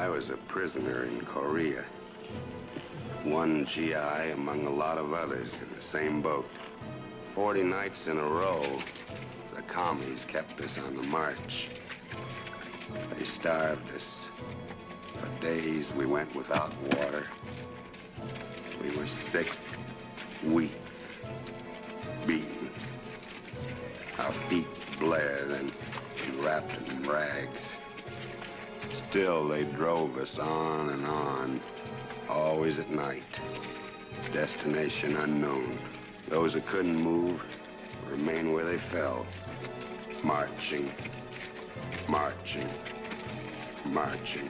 I was a prisoner in Korea. One GI among a lot of others in the same boat. 40 nights in a row, the commies kept us on the march. They starved us. For days we went without water. We were sick, weak, beaten. Our feet bled and wrapped in rags. Still, they drove us on and on, always at night. Destination unknown. Those who couldn't move remained where they fell. Marching, marching, marching.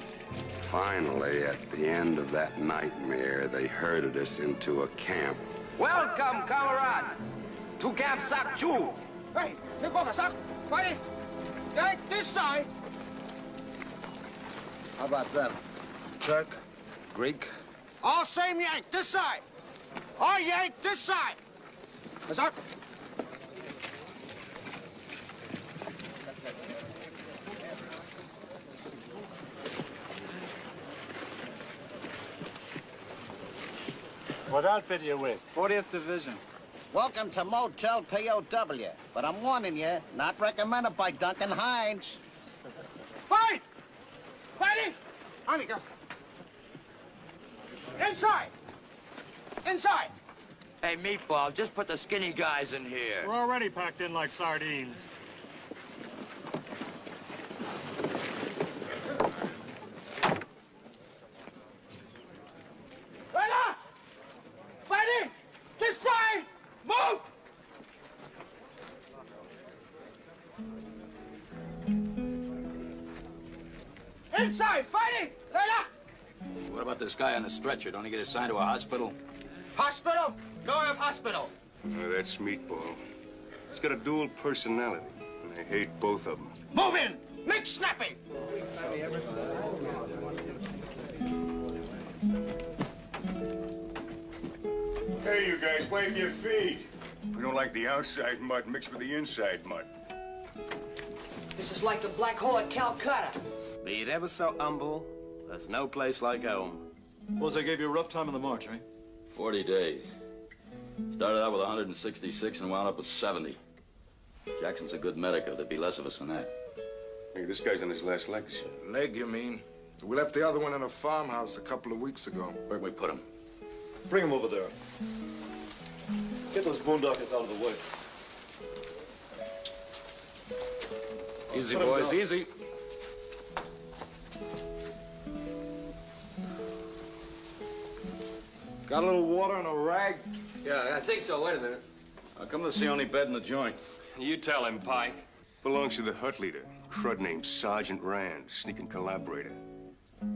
Finally, at the end of that nightmare, they herded us into a camp. Welcome, comrades, to Camp Sakchu. Hey, look over, Sak. Fight it. Yank this side. How about them? Turk? Greek? All same yank, this side. All yank, this side. Sak. What outfit are you with? 40th Division. Welcome to Motel p.o.w. But I'm warning you, not recommended by Duncan Hines. Fight! Fighting! On you go. Inside! Inside! Hey, Meatball, just put the skinny guys in here. We're already packed in like sardines. Layla! Fighting! This side! Move! Inside! Fighting! Layla! What about this guy on the stretcher? Don't he get assigned to a hospital? Hospital? Go to hospital. That's Meatball. He's got a dual personality, and I hate both of them. Move in! Make snappy! Hey, you guys, wave your feet. We don't like the outside mud mixed with the inside mud. This is like the black hole at Calcutta. Be it ever so humble, there's no place like home. Suppose I gave you a rough time on the march, eh? 40 days. Started out with 166 and wound up with 70. Jackson's a good medico. There'd be less of us than that. Hey, this guy's on his last legs. Leg, you mean? We left the other one in a farmhouse a couple of weeks ago. Where'd we put him? Bring him over there. Get those boondockers out of the way. Easy, boys, easy. Got a little water and a rag? Yeah, I think so. Wait a minute. How come that's the only bed in the joint? You tell him, Pike. Belongs to the hut leader, crud named Sergeant Rand, sneaking collaborator.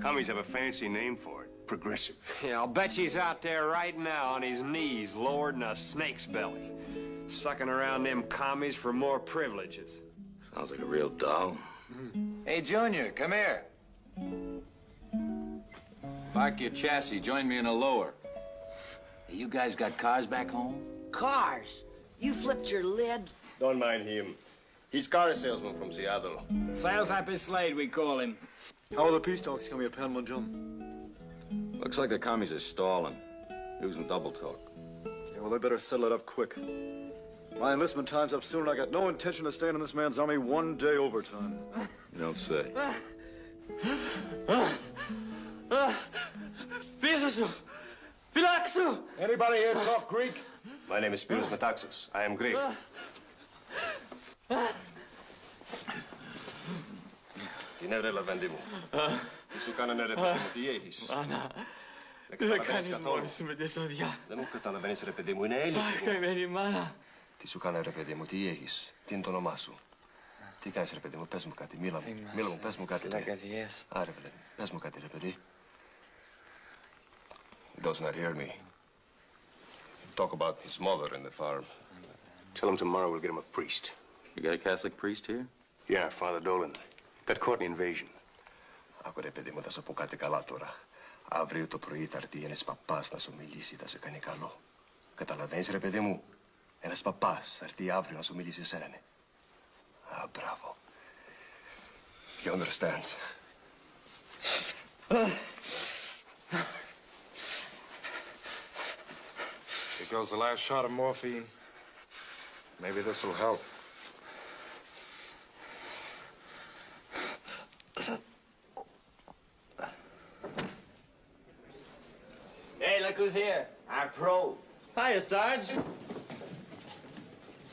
Commies have a fancy name for it, progressive. Yeah, I'll bet he's out there right now on his knees, lowered in a snake's belly, sucking around them commies for more privileges. Sounds like a real doll. Hey, Junior, come here. Park your chassis. Join me in a lower. Hey, you guys got cars back home? Cars? You flipped your lid? Don't mind him. He's car salesman from Seattle. Sales happy Slade, we call him. How are the peace talks coming at Panmunjom? Looks like the commies are stalling. Using double talk. Yeah, well, they better settle it up quick. My enlistment time's up soon, and I got no intention of staying in this man's army one day overtime. You don't say. Anybody here talk Greek? My name is Spiros Metaxos. I am Greek. Tinevre vendimu. Tisukana nere pedimu tiehis. Ana. Den ukkatana venisere pedimu ine eli. Meni mana. Tisukana repedimu tiehis. Tintono masu. Tikäis repedimu pesmukati milamu. Milamu pesmukati. Arvele. Pesmukati repedi. He does not hear me. Talk about his mother and the farm. Tell him tomorrow we'll get him a priest. You got a Catholic priest here? Yeah, Father Dolan. Got caught in the invasion. Ako repedimu tässä pukate kalatora. Avril to proitar tienes papas na sumilisi da se canicalo. Catala vens repedimu. Elas papas arti avril na sumilisi serene. Ah, bravo. He understands. Here goes the last shot of morphine. Maybe this'll help. Hey, look who's here. Our pro. Hiya, Sarge.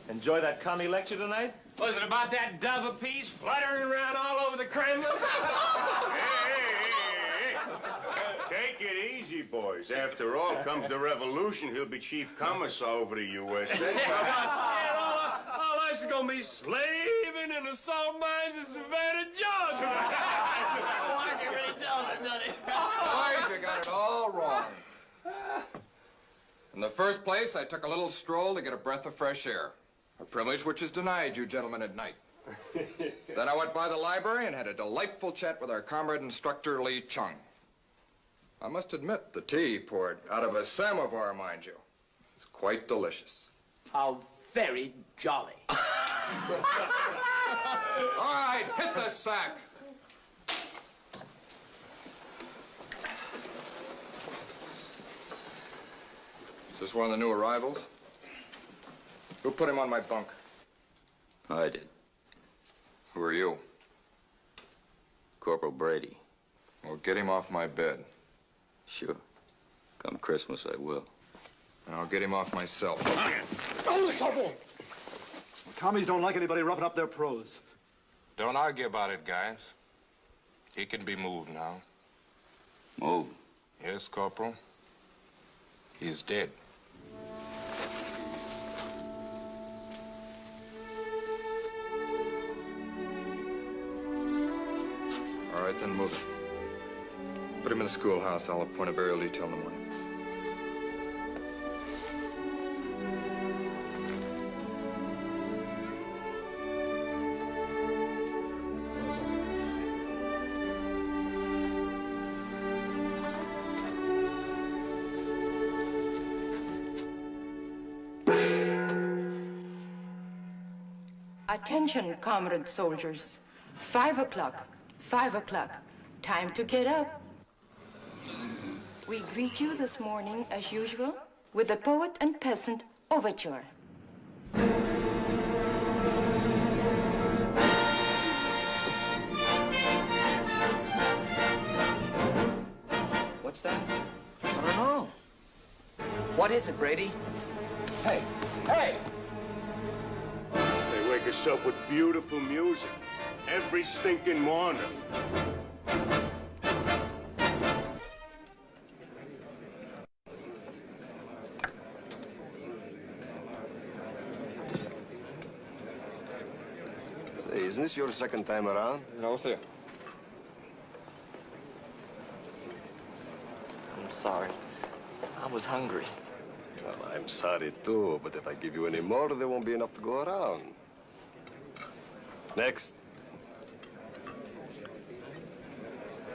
Enjoy that commie lecture tonight? Was it about that dove apiece fluttering around all over the Kremlin? Hey. Take it easy, boys. After all comes the revolution, he'll be chief commissar over the USA. All us is gonna be slaving in the salt mines of Savannah, Georgia. Oh, I can really tell it, doesn't it? Boys, you got it all wrong. In the first place, I took a little stroll to get a breath of fresh air. A privilege which is denied you gentlemen at night. Then I went by the library and had a delightful chat with our comrade instructor, Lee Chung. I must admit, the tea, poured out of a samovar, mind you, is quite delicious. How very jolly. All right, hit the sack. Is this one of the new arrivals? Who put him on my bunk? I did. Who are you? Corporal Brady. Well, get him off my bed. Sure. Come Christmas, I will. And I'll get him off myself. Commies don't like anybody roughing up their pros. Don't argue about it, guys. He can be moved now. Moved? Yes, Corporal. He is dead. All right, then move him. Put him in the schoolhouse. I'll appoint a burial detail in the morning. Attention, comrade soldiers. 5 o'clock. 5 o'clock. Time to get up. We greet you this morning, as usual, with the Poet and Peasant Overture. What's that? I don't know. What is it, Brady? Hey! Hey! They wake us up with beautiful music every stinking morning. Say, isn't this your second time around? No, sir. I'm sorry. I was hungry. Well, I'm sorry, too, but if I give you any more, there won't be enough to go around. Next.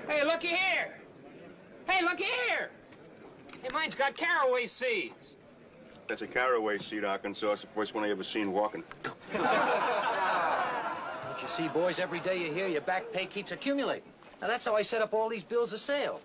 Hey, looky here. Hey, looky here. Hey, mine's got caraway seeds. That's a caraway seed, Arkansas. It's the first one I ever seen walking. Don't you see, boys, every day you hear your back pay keeps accumulating. Now, that's how I set up all these bills of sale.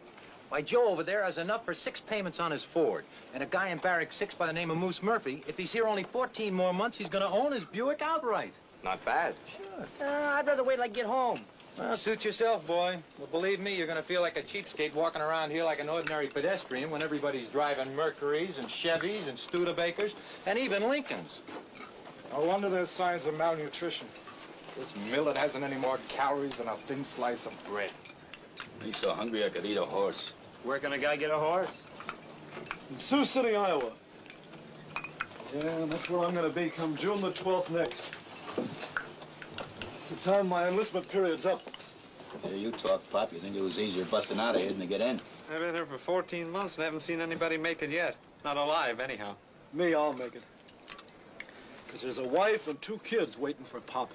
Why, Joe over there has enough for 6 payments on his Ford. And a guy in Barrack 6 by the name of Moose Murphy, if he's here only 14 more months, he's going to own his Buick outright. Not bad. Sure. I'd rather wait till I get home. Well, suit yourself, boy. Well, believe me, you're going to feel like a cheapskate walking around here like an ordinary pedestrian when everybody's driving Mercurys and Chevys and Studebakers and even Lincolns. No wonder there's signs of malnutrition. This millet hasn't any more calories than a thin slice of bread. He's so hungry I could eat a horse. Where can a guy get a horse? In Sioux City, Iowa. Yeah, that's where I'm going to be come June the 12th next. It's the time my enlistment period's up. Yeah, you talk, Pop. You think it was easier busting out of here than to get in? I've been here for 14 months and haven't seen anybody make it yet. Not alive, anyhow. Me, I'll make it. Because there's a wife and 2 kids waiting for Pop.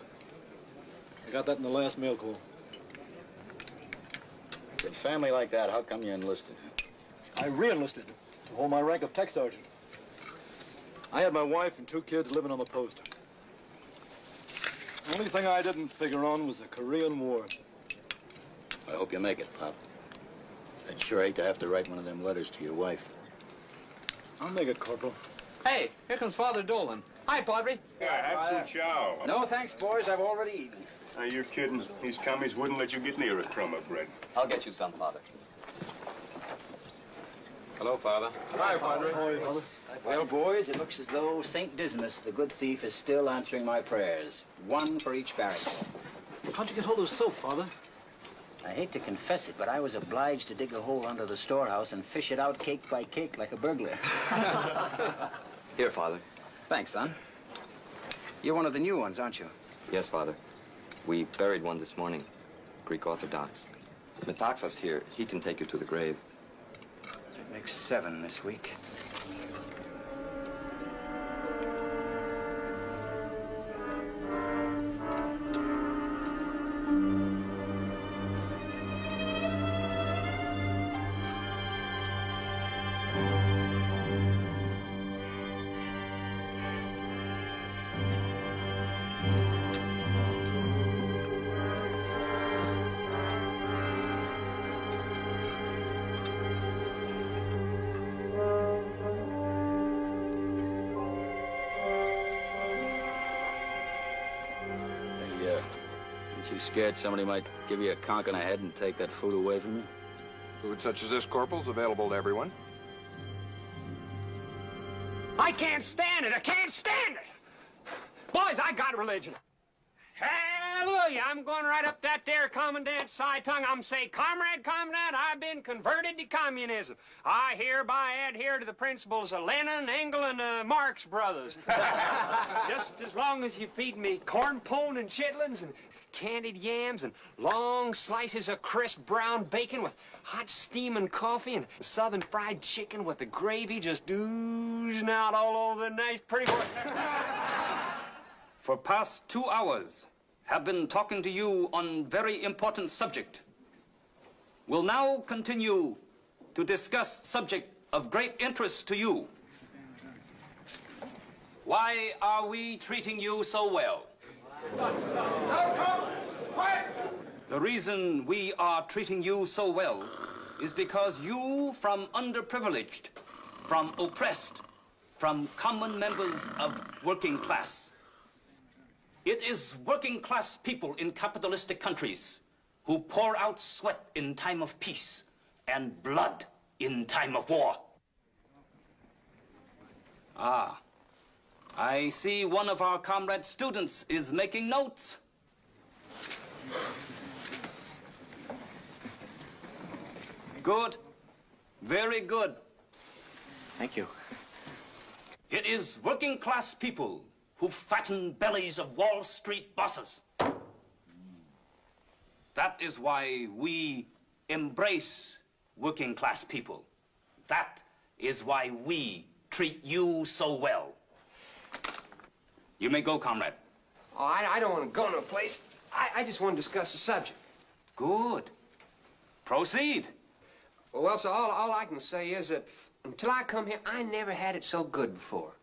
I got that in the last mail call. With a family like that, how come you enlisted? I re-enlisted to hold my rank of tech sergeant. I had my wife and 2 kids living on the post. The only thing I didn't figure on was the Korean War. I hope you make it, Pop. I'd sure hate to have to write one of them letters to your wife. I'll make it, Corporal. Hey, here comes Father Dolan. Hi, Padre. Yeah, have some chow. No, thanks, boys. I've already eaten. Now, you're kidding. These commies wouldn't let you get near a crumb of bread. I'll get you some, Father. Hello, Father. Hi, Padre. Well, boys, it looks as though St. Dismas, the good thief, is still answering my prayers. One for each barracks. How'd you get hold of the soap, Father? I hate to confess it, but I was obliged to dig a hole under the storehouse and fish it out cake by cake like a burglar. Here, Father. Thanks, son. You're one of the new ones, aren't you? Yes, Father. We buried one this morning. Greek Orthodox. Metaxas here. He can take you to the grave. It makes 7 this week. You scared somebody might give you a conk on the head and take that food away from you? Food such as this, Corporal, is available to everyone. I can't stand it. I can't stand it. Boys, I got religion. Hallelujah. I'm going right up that there commandant's side tongue. I'm say, Comrade, Commandant, I've been converted to communism. I hereby adhere to the principles of Lenin, Engel, and Marx brothers. Just as long as you feed me corn pone and chitlins and candied yams and long slices of crisp brown bacon with hot steaming coffee and southern fried chicken with the gravy just oozing out all over the nice pretty boy. For past 2 hours have been talking to you on very important subject. Will now continue to discuss subject of great interest to you. Why are we treating you so well? The reason we are treating you so well is because you, from underprivileged, from oppressed, from common members of working class. It is working class people in capitalistic countries who pour out sweat in time of peace and blood in time of war. Ah. I see one of our comrade students is making notes. Good. Very good. Thank you. It is working class people who fatten bellies of Wall Street bosses. That is why we embrace working class people. That is why we treat you so well. You may go, comrade. Oh, I don't want to go no place. I just want to discuss the subject. Good. Proceed. Well, so all I can say is that until I come here, I never had it so good before.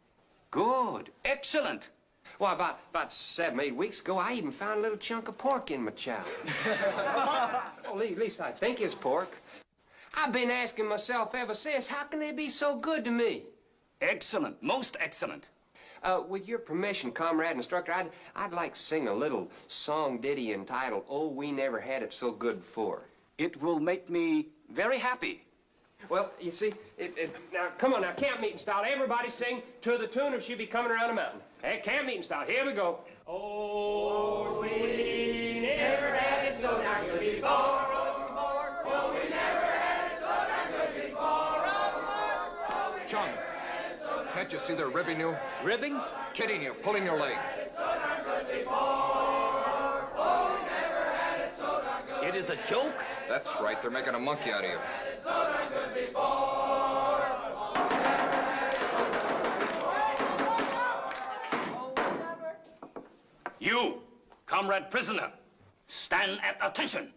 Good. Excellent. Well, about 7, 8 weeks ago, I even found a little chunk of pork in my chow. Well, at least I think it's pork. I've been asking myself ever since, how can they be so good to me? Excellent. Most excellent. With your permission, comrade instructor, I'd like to sing a little song ditty entitled, Oh, We Never Had It So Good Before. It will make me very happy. Well, you see, now, come on now, camp meeting style. Everybody sing to the tune of She Be Coming Around the Mountain. Hey, camp meeting style. Here we go. Oh, we never had it so darn good before. Oh, we never had it so darn good before. Chung, can't you see they're ribbing you? Ribbing? Kidding you, pulling your leg. It is a joke? That's right, they're making a monkey out of you. You, comrade prisoner, stand at attention.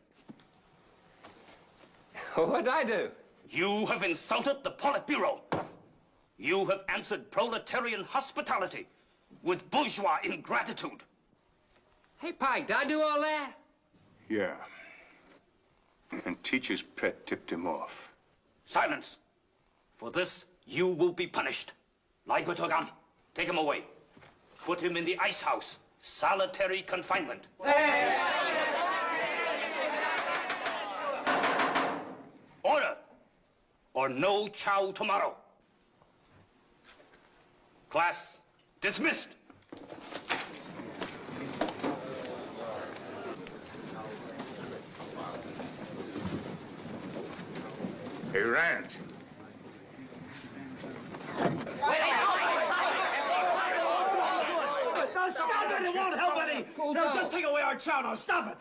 What'd I do? You have insulted the Politburo. You have answered proletarian hospitality with bourgeois ingratitude. Hey, Pike, did I do all that? Yeah. And teacher's pet tipped him off. Silence. For this, you will be punished. Laigutogan, take him away. Put him in the ice house. Solitary confinement. Order. Or no chow tomorrow. Class dismissed. Hey, Rand. Stop it! It won't help any! Now, just take away our chow now. Stop it!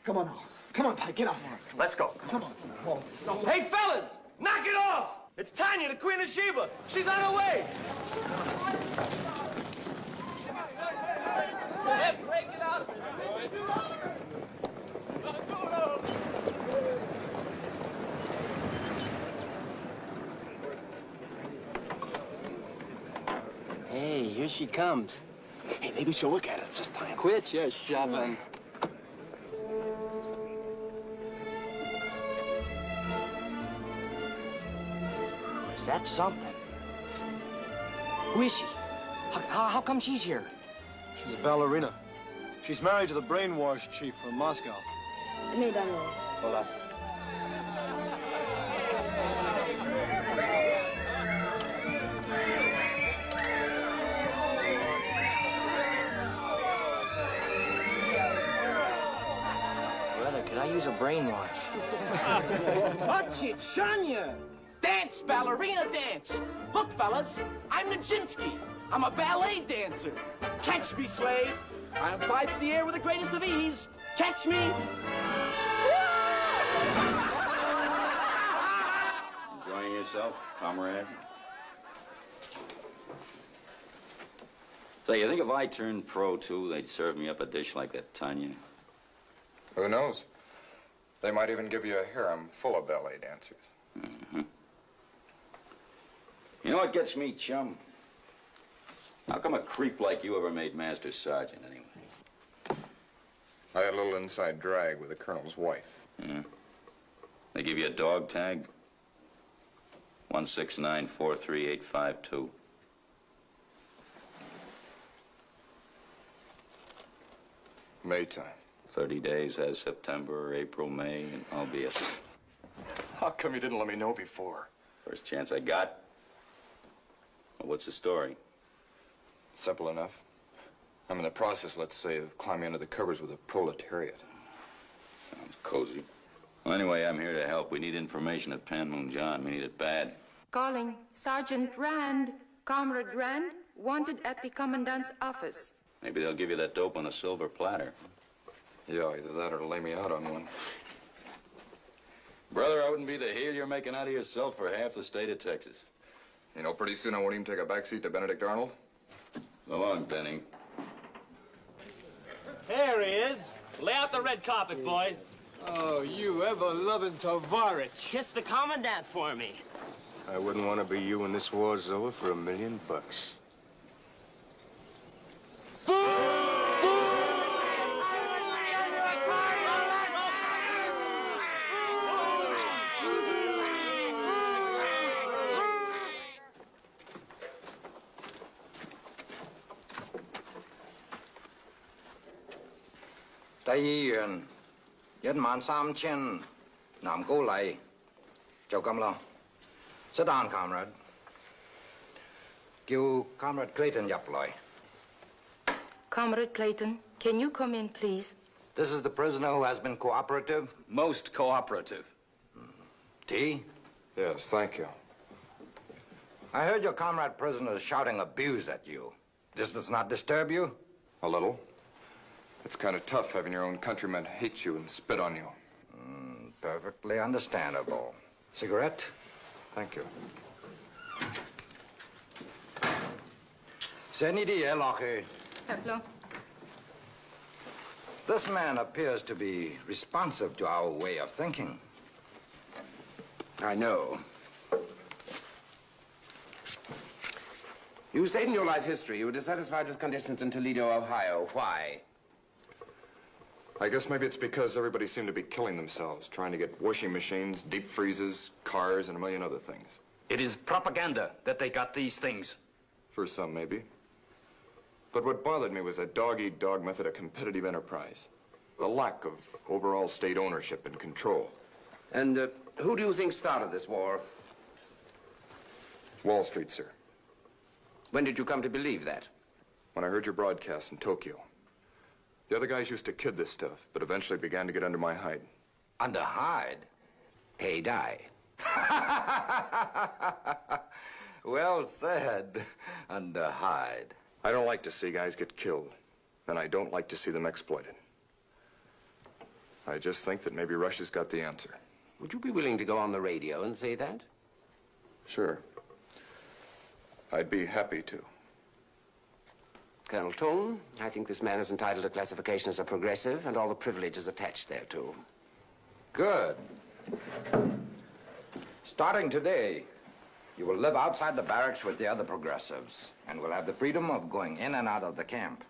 Come on now. Come on, Pike. Get out. Let's go. Come on. Hey, fellas! Knock it off! It's Tanya, the Queen of Sheba. She's on her way. Break it out. Hey, here she comes. Hey, maybe she'll look at us this time. Quit your shoving. Is that something? Who is she? How come she's here? She's a ballerina. She's married to the brainwashed chief from Moscow. Hola. Brother, could I use a brainwash? Chanya! Dance, ballerina dance! Look, fellas, I'm Nijinsky. I'm a ballet dancer. Catch me, slave. I'm fly through the air with the greatest of ease. Catch me. Enjoying yourself, comrade? Say, you think if I turned pro, too, they'd serve me up a dish like that Tanya? Who knows? They might even give you a harem full of ballet dancers. Mm-hmm. You know what gets me, chum? How come a creep like you ever made Master Sergeant, anyway? I had a little inside drag with the colonel's wife. Yeah. They give you a dog tag? 169-43852. Maytime. 30 days as September, April, May, and I'll be a... How come you didn't let me know before? First chance I got. Well, what's the story? Simple enough. I'm in the process, let's say, of climbing under the covers with the proletariat. Sounds cozy. Well, anyway, I'm here to help. We need information at Panmunjom. We need it bad. Calling Sergeant Rand. Comrade Rand, wanted at the commandant's office. Maybe they'll give you that dope on a silver platter. Yeah, either that or lay me out on one. Brother, I wouldn't be the heel you're making out of yourself for half the state of Texas. You know, pretty soon I won't even take a backseat to Benedict Arnold. So long, Benny. There he is. Lay out the red carpet, boys. Oh, you ever-loving Tovarich. Kiss the commandant for me. I wouldn't want to be you when this war's over for $1 million. Sit down, comrade. Give Comrade Clayton Yaploy. Comrade Clayton, can you come in, please? This is the prisoner who has been cooperative? Most cooperative. Tea? Yes, thank you. I heard your comrade prisoner shouting abuse at you. This does not disturb you? A little. It's kind of tough having your own countrymen hate you and spit on you. Perfectly understandable. Cigarette? Thank you. Hello. This man appears to be responsive to our way of thinking. I know. You state in your life history you were dissatisfied with conditions in Toledo, Ohio. Why? I guess maybe it's because everybody seemed to be killing themselves, trying to get washing machines, deep freezes, cars, and a million other things. It is propaganda that they got these things. For some, maybe. But what bothered me was a dog-eat-dog method of competitive enterprise. The lack of overall state ownership and control. And who do you think started this war? Wall Street, sir. When did you come to believe that? When I heard your broadcast in Tokyo. The other guys used to kid this stuff, but eventually began to get under my hide. Under hide? Hey, die. Well said. Under hide. I don't like to see guys get killed, and I don't like to see them exploited. I just think that maybe Russia's got the answer. Would you be willing to go on the radio and say that? Sure. I'd be happy to. Colonel Toon, I think this man is entitled to classification as a progressive and all the privileges attached thereto. Good. Starting today, you will live outside the barracks with the other progressives and will have the freedom of going in and out of the camp.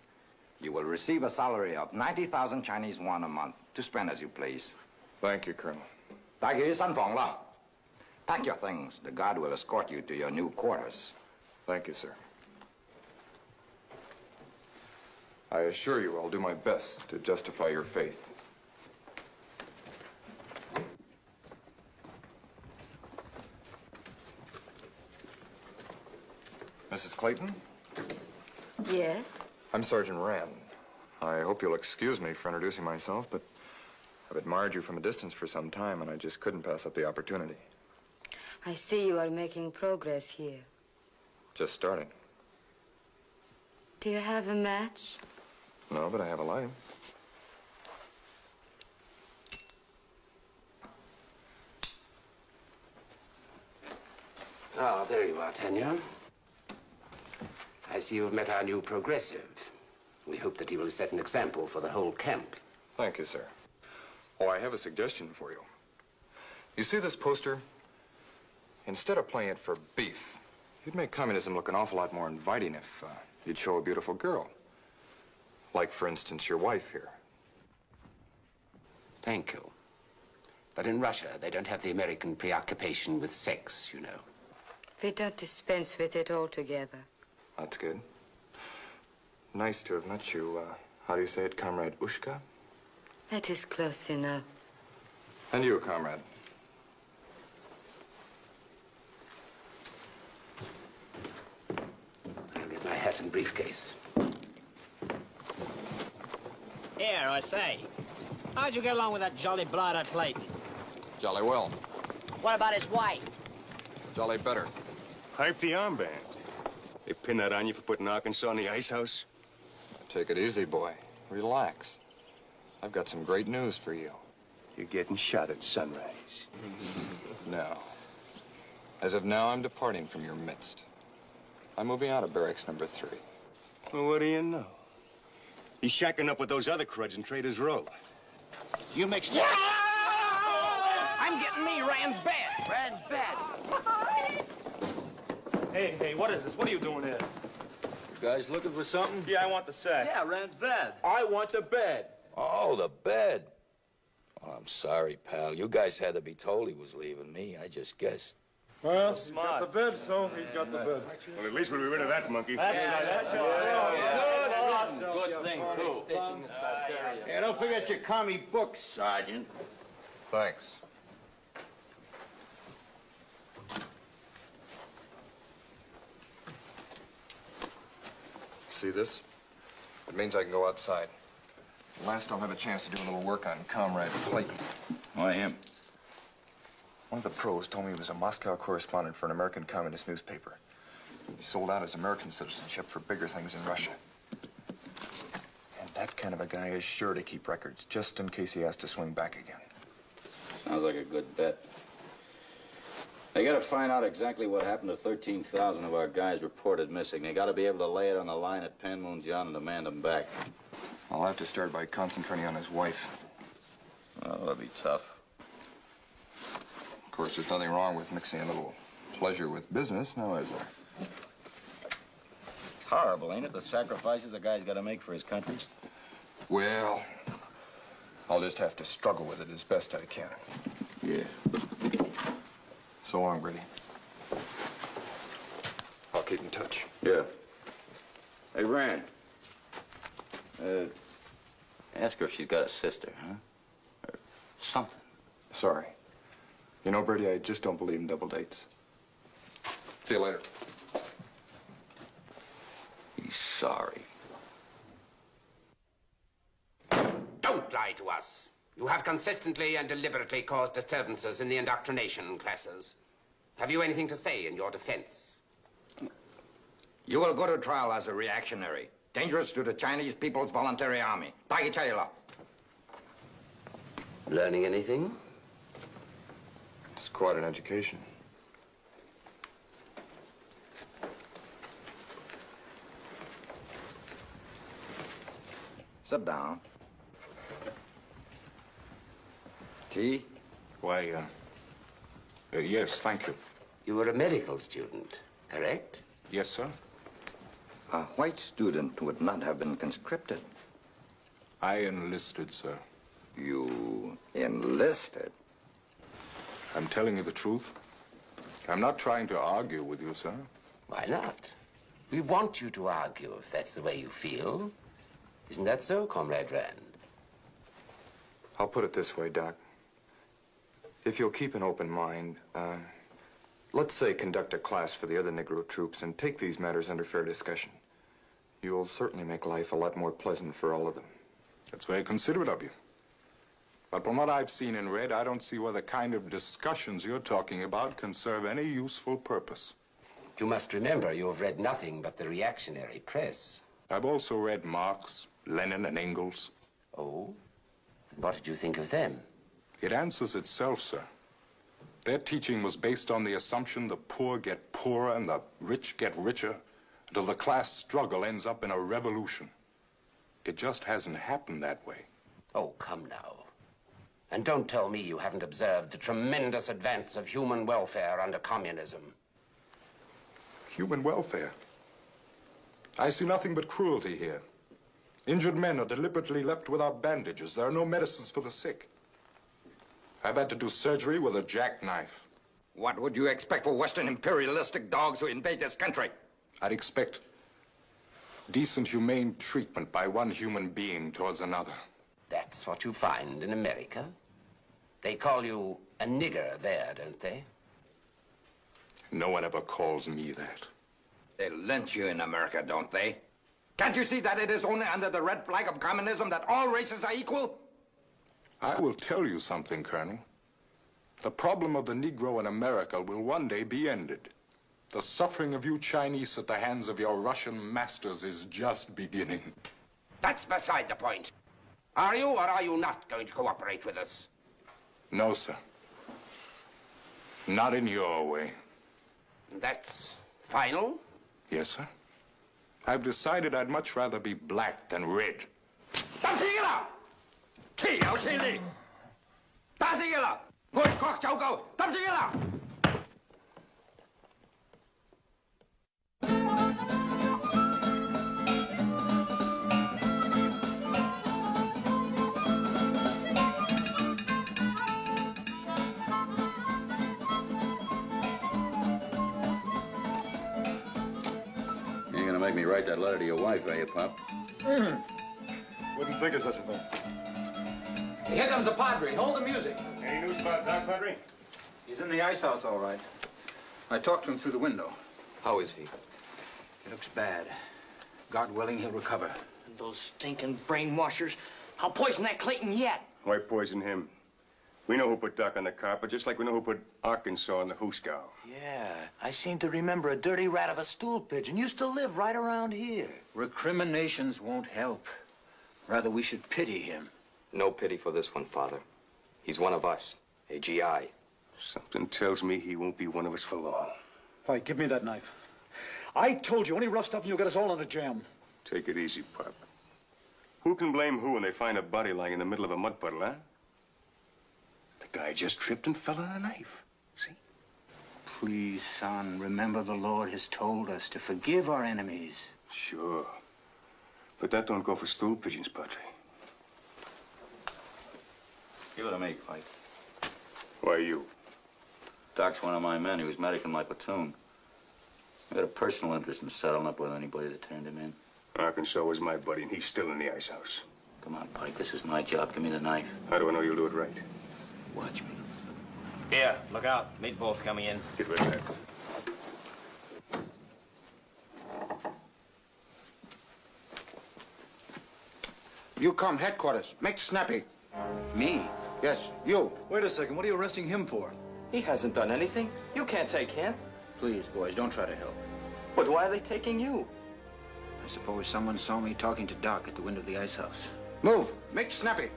You will receive a salary of 90,000 Chinese yuan a month to spend as you please. Thank you, Colonel. Pack your things. The guard will escort you to your new quarters. Thank you, sir. I assure you I'll do my best to justify your faith. Mrs. Clayton? Yes? I'm Sergeant Rand. I hope you'll excuse me for introducing myself, but I've admired you from a distance for some time, and I just couldn't pass up the opportunity. I see you are making progress here. Just starting. Do you have a match? No, but I have a light. Ah, there you are, Tanya. I see you've met our new progressive. We hope that he will set an example for the whole camp. Thank you, sir. Oh, I have a suggestion for you. You see this poster? Instead of playing it for beef, you'd make communism look an awful lot more inviting if you'd show a beautiful girl. Like, for instance, your wife here. Thank you. But in Russia, they don't have the American preoccupation with sex, you know. We don't dispense with it altogether. That's good. Nice to have met you. How do you say it, Comrade Ushka? That is close enough. And you, Comrade. I'll get my hat and briefcase. Here, I say. How'd you get along with that jolly blood at Lake? Jolly well. What about his wife? Jolly better. Hype the armband. They pin that on you for putting Arkansas in the ice house? Take it easy, boy. Relax. I've got some great news for you. You're getting shot at sunrise. No. As of now, I'm departing from your midst. I'm moving out of barracks number 3. Well, what do you know? He's shacking up with those other crudds in Traders Row. You mixed it. I'm getting me Rand's bed. Rand's bed. Hey, what is this? What are you doing here? You guys looking for something? Yeah, I want the sack. Yeah, Rand's bed. I want the bed. Oh, the bed. Oh, I'm sorry, pal. You guys had to be told he was leaving me. I just guessed. Well, he's got the bed, so he's got the bed. Well, at least we'll be rid of that monkey. That's right. That's Good thing, too. Yeah, don't forget your commie books, Sergeant. Thanks. See this? It means I can go outside. Last, I'll have a chance to do a little work on Comrade Clayton. Why him? One of the pros told me he was a Moscow correspondent for an American communist newspaper. He sold out his American citizenship for bigger things in Russia. And that kind of a guy is sure to keep records, just in case he has to swing back again. Sounds like a good bet. They gotta find out exactly what happened to 13,000 of our guys reported missing. They gotta be able to lay it on the line at Panmunjom and demand them back. I'll have to start by concentrating on his wife. Well, that'll be tough. Of course, there's nothing wrong with mixing a little pleasure with business, now is there? It's horrible, ain't it? The sacrifices a guy's gotta make for his country. Well, I'll just have to struggle with it as best I can. Yeah. So long, Brady. I'll keep in touch. Yeah. Hey, Rand. Ask her if she's got a sister, huh? Or something. Sorry. You know, Brady, I just don't believe in double dates. See you later. He's sorry. Don't lie to us. You have consistently and deliberately caused disturbances in the indoctrination classes. Have you anything to say in your defense? You will go to trial as a reactionary, dangerous to the Chinese People's Voluntary Army. Learning anything? It's quite an education. Sit down. Tea? Why, yes, thank you. You were a medical student, correct? Yes, sir. A white student would not have been conscripted. I enlisted, sir. You enlisted? I'm telling you the truth. I'm not trying to argue with you, sir. Why not? We want you to argue if that's the way you feel. Isn't that so, Comrade Rand? I'll put it this way, Doc. If you'll keep an open mind, let's say conduct a class for the other Negro troops and take these matters under fair discussion. You'll certainly make life a lot more pleasant for all of them. That's very considerate of you. But from what I've seen and read, I don't see where the kind of discussions you're talking about can serve any useful purpose. You must remember you have read nothing but the reactionary press. I've also read Marx, Lenin, and Engels. Oh? And what did you think of them? It answers itself, sir. Their teaching was based on the assumption the poor get poorer and the rich get richer until the class struggle ends up in a revolution. It just hasn't happened that way. Oh, come now. And don't tell me you haven't observed the tremendous advance of human welfare under communism. Human welfare? I see nothing but cruelty here. Injured men are deliberately left without bandages. There are no medicines for the sick. I've had to do surgery with a jackknife. What would you expect for Western imperialistic dogs who invade this country? I'd expect decent, humane treatment by one human being towards another. That's what you find in America. They call you a nigger there, don't they? No one ever calls me that. They lynch you in America, don't they? Can't you see that it is only under the red flag of communism that all races are equal? I will tell you something, Colonel. The problem of the Negro in America will one day be ended. The suffering of you Chinese at the hands of your Russian masters is just beginning. That's beside the point. Are you or are you not going to cooperate with us? No, sir. Not in your way. That's final? Yes, sir. I've decided I'd much rather be black than red. You ain't gonna make me write that letter to your wife, are you, Pop? Wouldn't think of such a thing. Here comes the Padre. Hold the music. Any news about Doc, Padre? He's in the ice house, all right. I talked to him through the window. How is he? He looks bad. God willing, he'll recover. Those stinking brainwashers. I'll poison that Clayton yet. Why poison him? We know who put Doc on the carpet, just like we know who put Arkansas on the hoosegow. Yeah, I seem to remember a dirty rat of a stool pigeon used to live right around here. Recriminations won't help. Rather, we should pity him. No pity for this one, Father. He's one of us, a GI. Something tells me he won't be one of us for long. Hey, give me that knife. I told you, any rough stuff and you'll get us all in a jam. Take it easy, Pop. Who can blame who when they find a body lying in the middle of a mud puddle, huh? The guy just tripped and fell on a knife. See? Please, son, remember the Lord has told us to forgive our enemies. Sure. But that don't go for stool pigeons, Padre. Give it to me, Pike. Why you? Doc's one of my men. He was medic in my platoon. I got a personal interest in settling up with anybody that turned him in. Arkansas was my buddy, and he's still in the ice house. Come on, Pike. This is my job. Give me the knife. How do I know you'll do it right? Watch me. Here, look out. Meatball's coming in. Get rid of that. You come headquarters. Make snappy. Me? Yes, you. Wait a second. What are you arresting him for? He hasn't done anything. You can't take him. Please, boys, don't try to help. But why are they taking you? I suppose someone saw me talking to Doc at the window of the ice house. Move. Make snappy.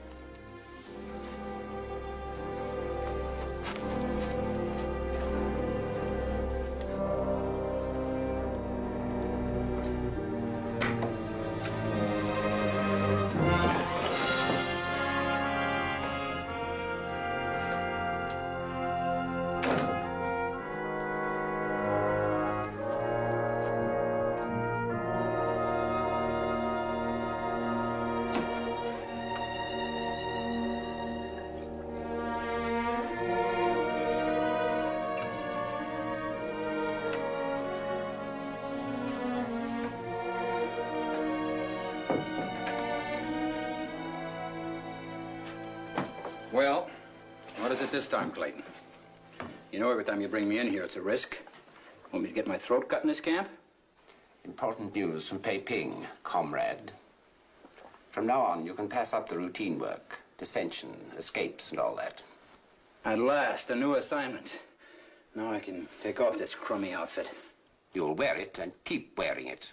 Well, what is it this time, Clayton? You know, every time you bring me in here, it's a risk. Want me to get my throat cut in this camp? Important news from Peiping, comrade. From now on, you can pass up the routine work, dissension, escapes, and all that. At last, a new assignment. Now I can take off this crummy outfit. You'll wear it and keep wearing it.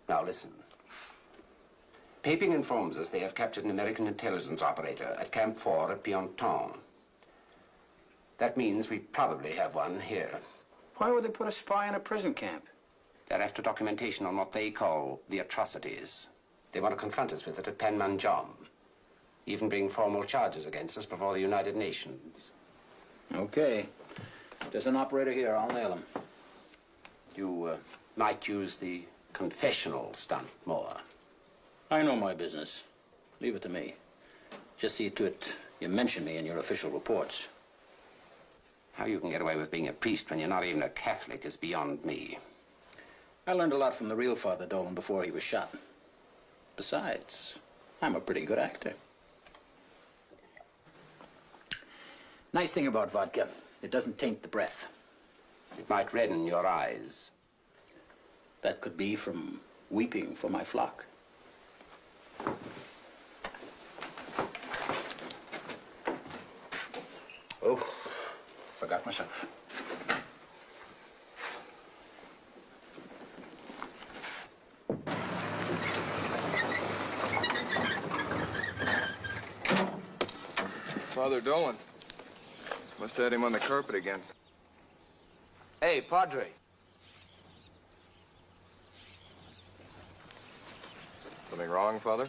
Now listen. Peiping informs us they have captured an American intelligence operator at Camp 4 at p.o.w. That means we probably have one here. Why would they put a spy in a prison camp? They're after documentation on what they call the atrocities. They want to confront us with it at Panmunjom. Even bring formal charges against us before the United Nations. Okay. If there's an operator here, I'll nail him. You might use the confessional stunt more. I know my business. Leave it to me. Just see to it you mention me in your official reports. How you can get away with being a priest when you're not even a Catholic is beyond me. I learned a lot from the real Father Dolan before he was shot. Besides, I'm a pretty good actor. Nice thing about vodka, it doesn't taint the breath. It might redden your eyes. That could be from weeping for my flock. Oh, forgot myself. Father Dolan. Must have had him on the carpet again. Hey, Padre. Something wrong, Father?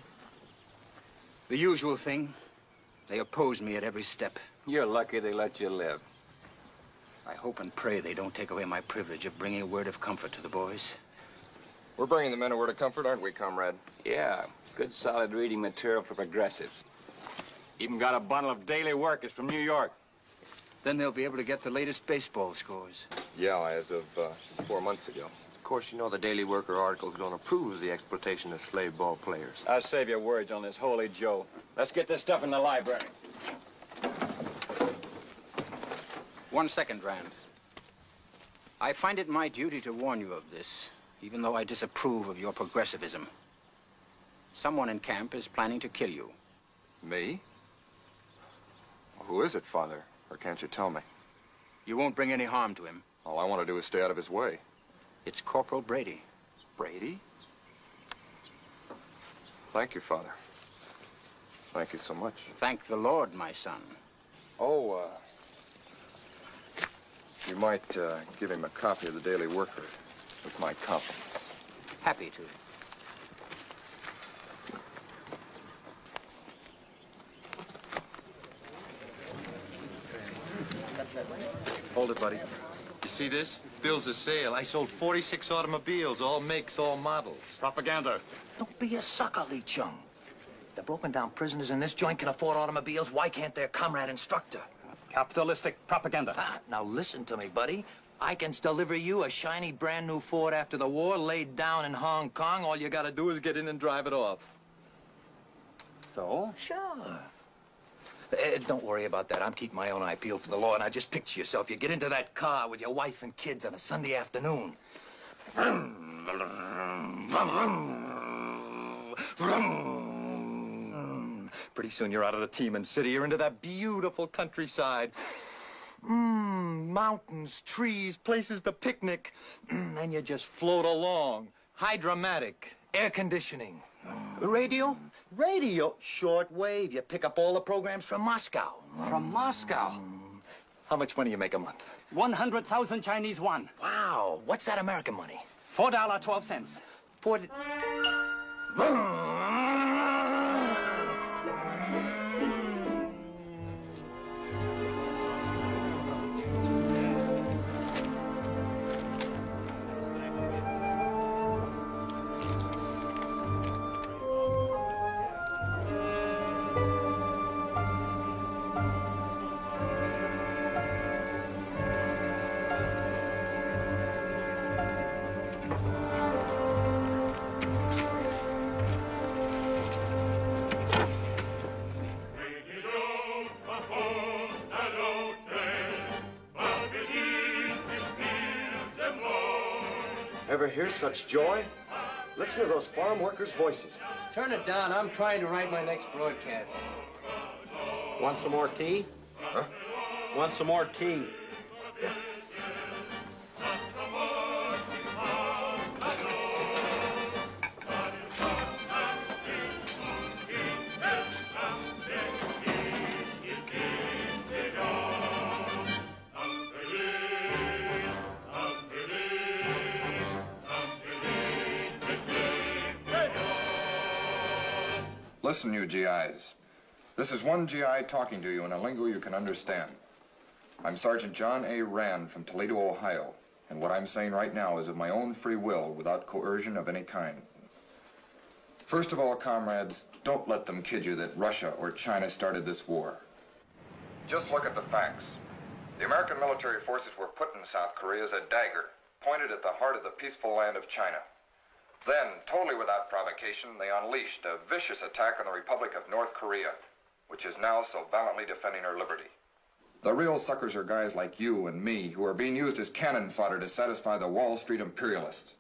The usual thing. They oppose me at every step. You're lucky they let you live. I hope and pray they don't take away my privilege of bringing a word of comfort to the boys. We're bringing the men a word of comfort, aren't we, comrade? Yeah, good solid reading material for progressives. Even got a bundle of daily workers from New York. Then they'll be able to get the latest baseball scores. Yeah, as of 4 months ago. Of course, you know the Daily Worker articles don't approve of the exploitation of slave ball players. I'll save your words on this holy Joe. Let's get this stuff in the library. 1 second, Rand. I find it my duty to warn you of this, even though I disapprove of your progressivism. Someone in camp is planning to kill you. Me? Well, who is it, Father? Or can't you tell me? You won't bring any harm to him. All I want to do is stay out of his way. It's Corporal Brady. Brady? Thank you, Father. Thank you so much. Thank the Lord, my son. Oh, you might give him a copy of the Daily Worker with my compliments. Happy to. Hold it, buddy. You see this? Bills of sale. I sold 46 automobiles, all makes, all models. Propaganda. Don't be a sucker, Lee Chung. The broken down prisoners in this joint can afford automobiles, why can't their comrade instructor? Capitalistic propaganda. Now listen to me, buddy. I can deliver you a shiny brand new Ford after the war, laid down in Hong Kong. All you gotta do is get in and drive it off. So? Sure. Don't worry about that. I'm keeping my own eye peeled for the law. Now just picture yourself. You get into that car with your wife and kids on a Sunday afternoon. Pretty soon you're out of the Teeman City. You're into that beautiful countryside. Mountains, trees, places to picnic. And you just float along. Hydromatic, air conditioning. Radio? Radio, shortwave. You pick up all the programs from Moscow. From Moscow? How much money you make a month? 100,000 Chinese yuan. Wow. What's that American money? $4.12. Ever hear such joy? Listen to those farm workers' voices. Turn it down. I'm trying to write my next broadcast. Want some more tea? Huh? Want some more tea? Listen, you GIs. This is one GI talking to you in a lingo you can understand. I'm Sergeant John A. Rand from Toledo, Ohio, and what I'm saying right now is of my own free will, without coercion of any kind. First of all, comrades, don't let them kid you that Russia or China started this war. Just look at the facts. The American military forces were put in South Korea as a dagger, pointed at the heart of the peaceful land of China. Then, totally without provocation, they unleashed a vicious attack on the Republic of North Korea, which is now so valiantly defending her liberty. The real suckers are guys like you and me, who are being used as cannon fodder to satisfy the Wall Street imperialists.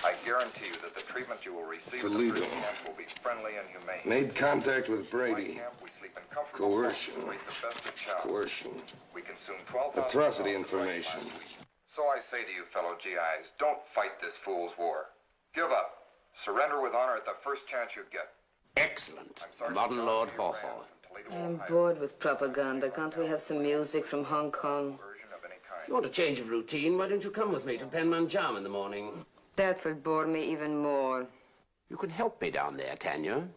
I guarantee you that the treatment you will receive in the Toledo. prison camp will be friendly and humane. Made contact with Brady. In my camp, we sleep in comfortable Coercion. homes and raise the best of chow. Coercion. We consume 12,000 Atrocity pounds of rice information. last week. So I say to you, fellow GIs, don't fight this fool's war. Give up. Surrender with honor at the first chance you get. Excellent. Modern Lord Haw-Haw. I'm bored with propaganda. Can't we have some music from Hong Kong? If you want a change of routine, why don't you come with me to Panmunjom in the morning? That will bore me even more. You can help me down there, Tanya.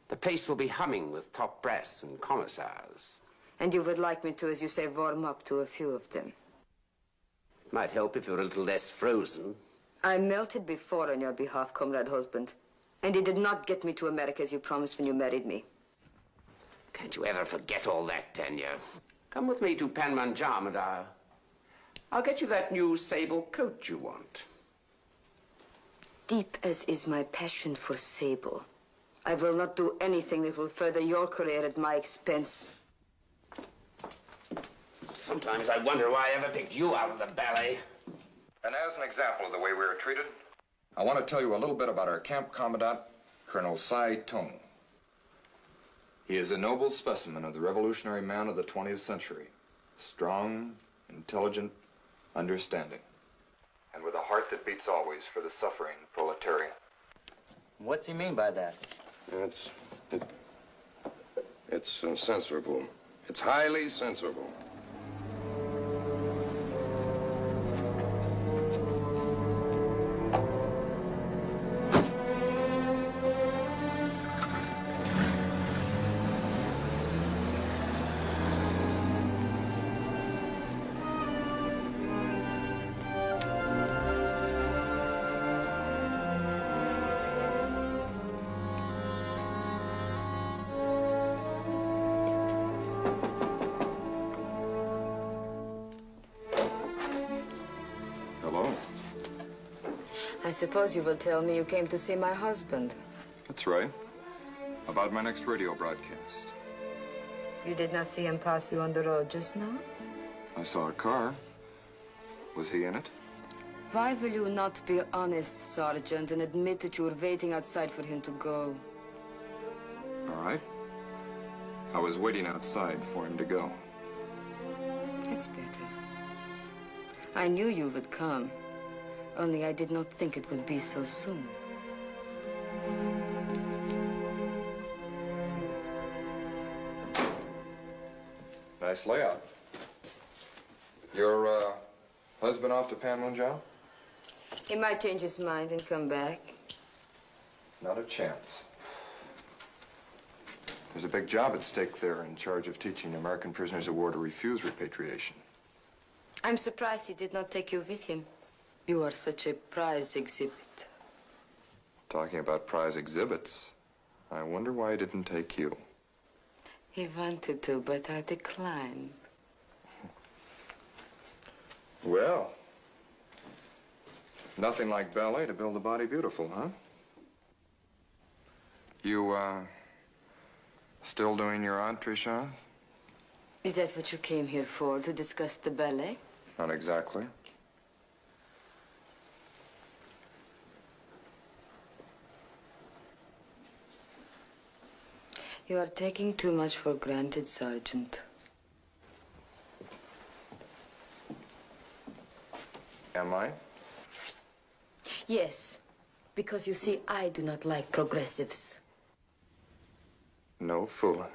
The place will be humming with top brass and commissars. And you would like me to, as you say, warm up to a few of them. Might help if you were a little less frozen. I melted before on your behalf, comrade husband. And it did not get me to America as you promised when you married me. Can't you ever forget all that, Tanya? Come with me to Panmunjom and I'll get you that new sable coat you want. Deep as is my passion for sable, I will not do anything that will further your career at my expense. Sometimes I wonder why I ever picked you out of the ballet. And as an example of the way we are treated, I want to tell you a little bit about our camp commandant, Colonel Sai Tung. He is a noble specimen of the revolutionary man of the 20th century. Strong, intelligent, understanding. And with a heart that beats always for the suffering proletariat. What's he mean by that? It's censorable. It's highly censorable. I suppose you will tell me you came to see my husband. That's right. About my next radio broadcast. You did not see him pass you on the road just now? I saw a car. Was he in it? Why will you not be honest, Sergeant, and admit that you were waiting outside for him to go? All right. I was waiting outside for him to go. That's better. I knew you would come. Only I did not think it would be so soon. Nice layout. Your husband off to Panmunjom? He might change his mind and come back. Not a chance. There's a big job at stake there in charge of teaching American prisoners of war to refuse repatriation. I'm surprised he did not take you with him. You are such a prize exhibit. Talking about prize exhibits, I wonder why he didn't take you. He wanted to, but I declined. Well, nothing like ballet to build the body beautiful, huh? You, still doing your entrechat? Is that what you came here for, to discuss the ballet? Not exactly. You are taking too much for granted, Sergeant. Am I? Yes, because you see, I do not like progressives. No fooling.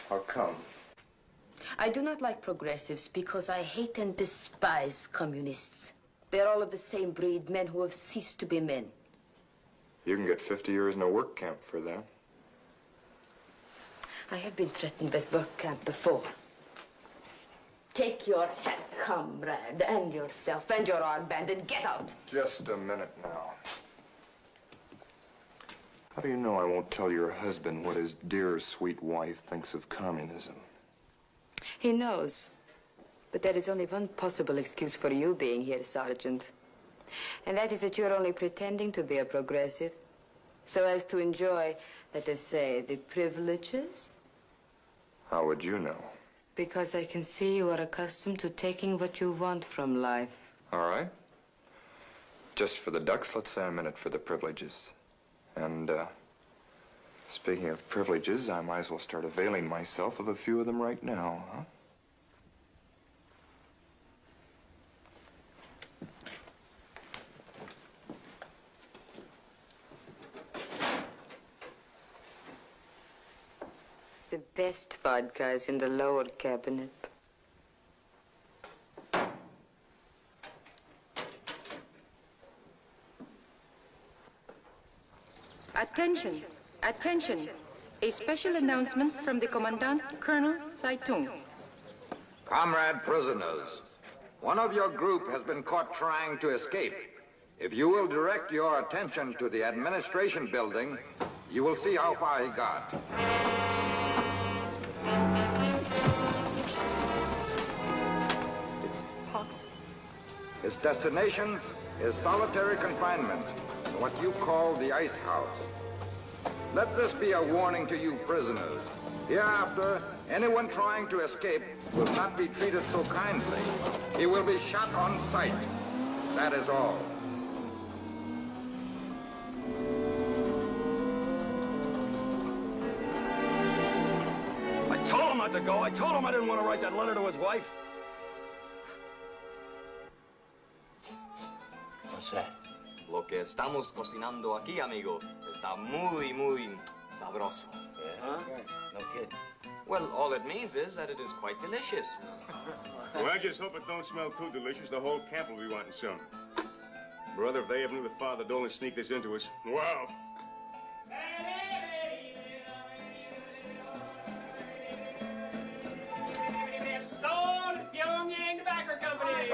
How come? I do not like progressives because I hate and despise communists. They're all of the same breed, men who have ceased to be men. You can get 50 years in a work camp for that. I have been threatened with work camp before. Take your hat, comrade, and yourself, and your armband, and get out. Just a minute now. How do you know I won't tell your husband what his dear, sweet wife thinks of communism? He knows. But there is only one possible excuse for you being here, Sergeant. And that is that you're only pretending to be a progressive, so as to enjoy, let us say, the privileges. How would you know? Because I can see you are accustomed to taking what you want from life. All right. Just for the ducks, let's say I'm in it for the privileges. And, speaking of privileges, I might as well start availing myself of a few of them right now, huh? The best vodka is in the lower cabinet. Attention, attention. A special announcement from the Commandant, Colonel Zaitung. Comrade prisoners, one of your group has been caught trying to escape. If you will direct your attention to the administration building, you will see how far he got. It's Pop. His destination is solitary confinement, in what you call the ice house. Let this be a warning to you prisoners. Hereafter, anyone trying to escape will not be treated so kindly. He will be shot on sight. That is all. I told him not to go. I told him I didn't want to write that letter to his wife. What's that? Lo que estamos cocinando aquí, amigo, está muy, muy sabroso. Yeah? No kidding. Well, all it means is that it is quite delicious. Well, I just hope it don't smell too delicious. The whole camp will be wanting some. Brother, if they ever knew the father Dolan sneaked this into us. Wow. Pyongyang Tobacco Company.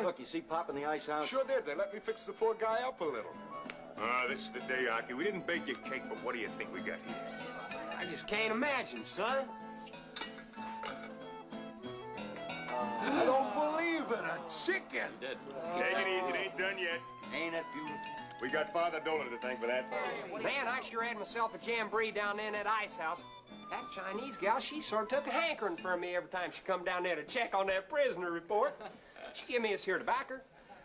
Look, you you see Pop in the ice house? Sure did. They let me fix the poor guy up a little. This is the day, Aki. We didn't bake your cake, but what do you think we got here? I just can't imagine, son. I don't believe it. A chicken. Did. Take it easy. It ain't done yet. Ain't it beautiful? We got Father Dolan to thank for that. Man, I sure had myself a jamboree down there in that ice house. That Chinese gal, she sort of took a hankering for me every time she come down there to check on that prisoner report. She gave me this here tobacco.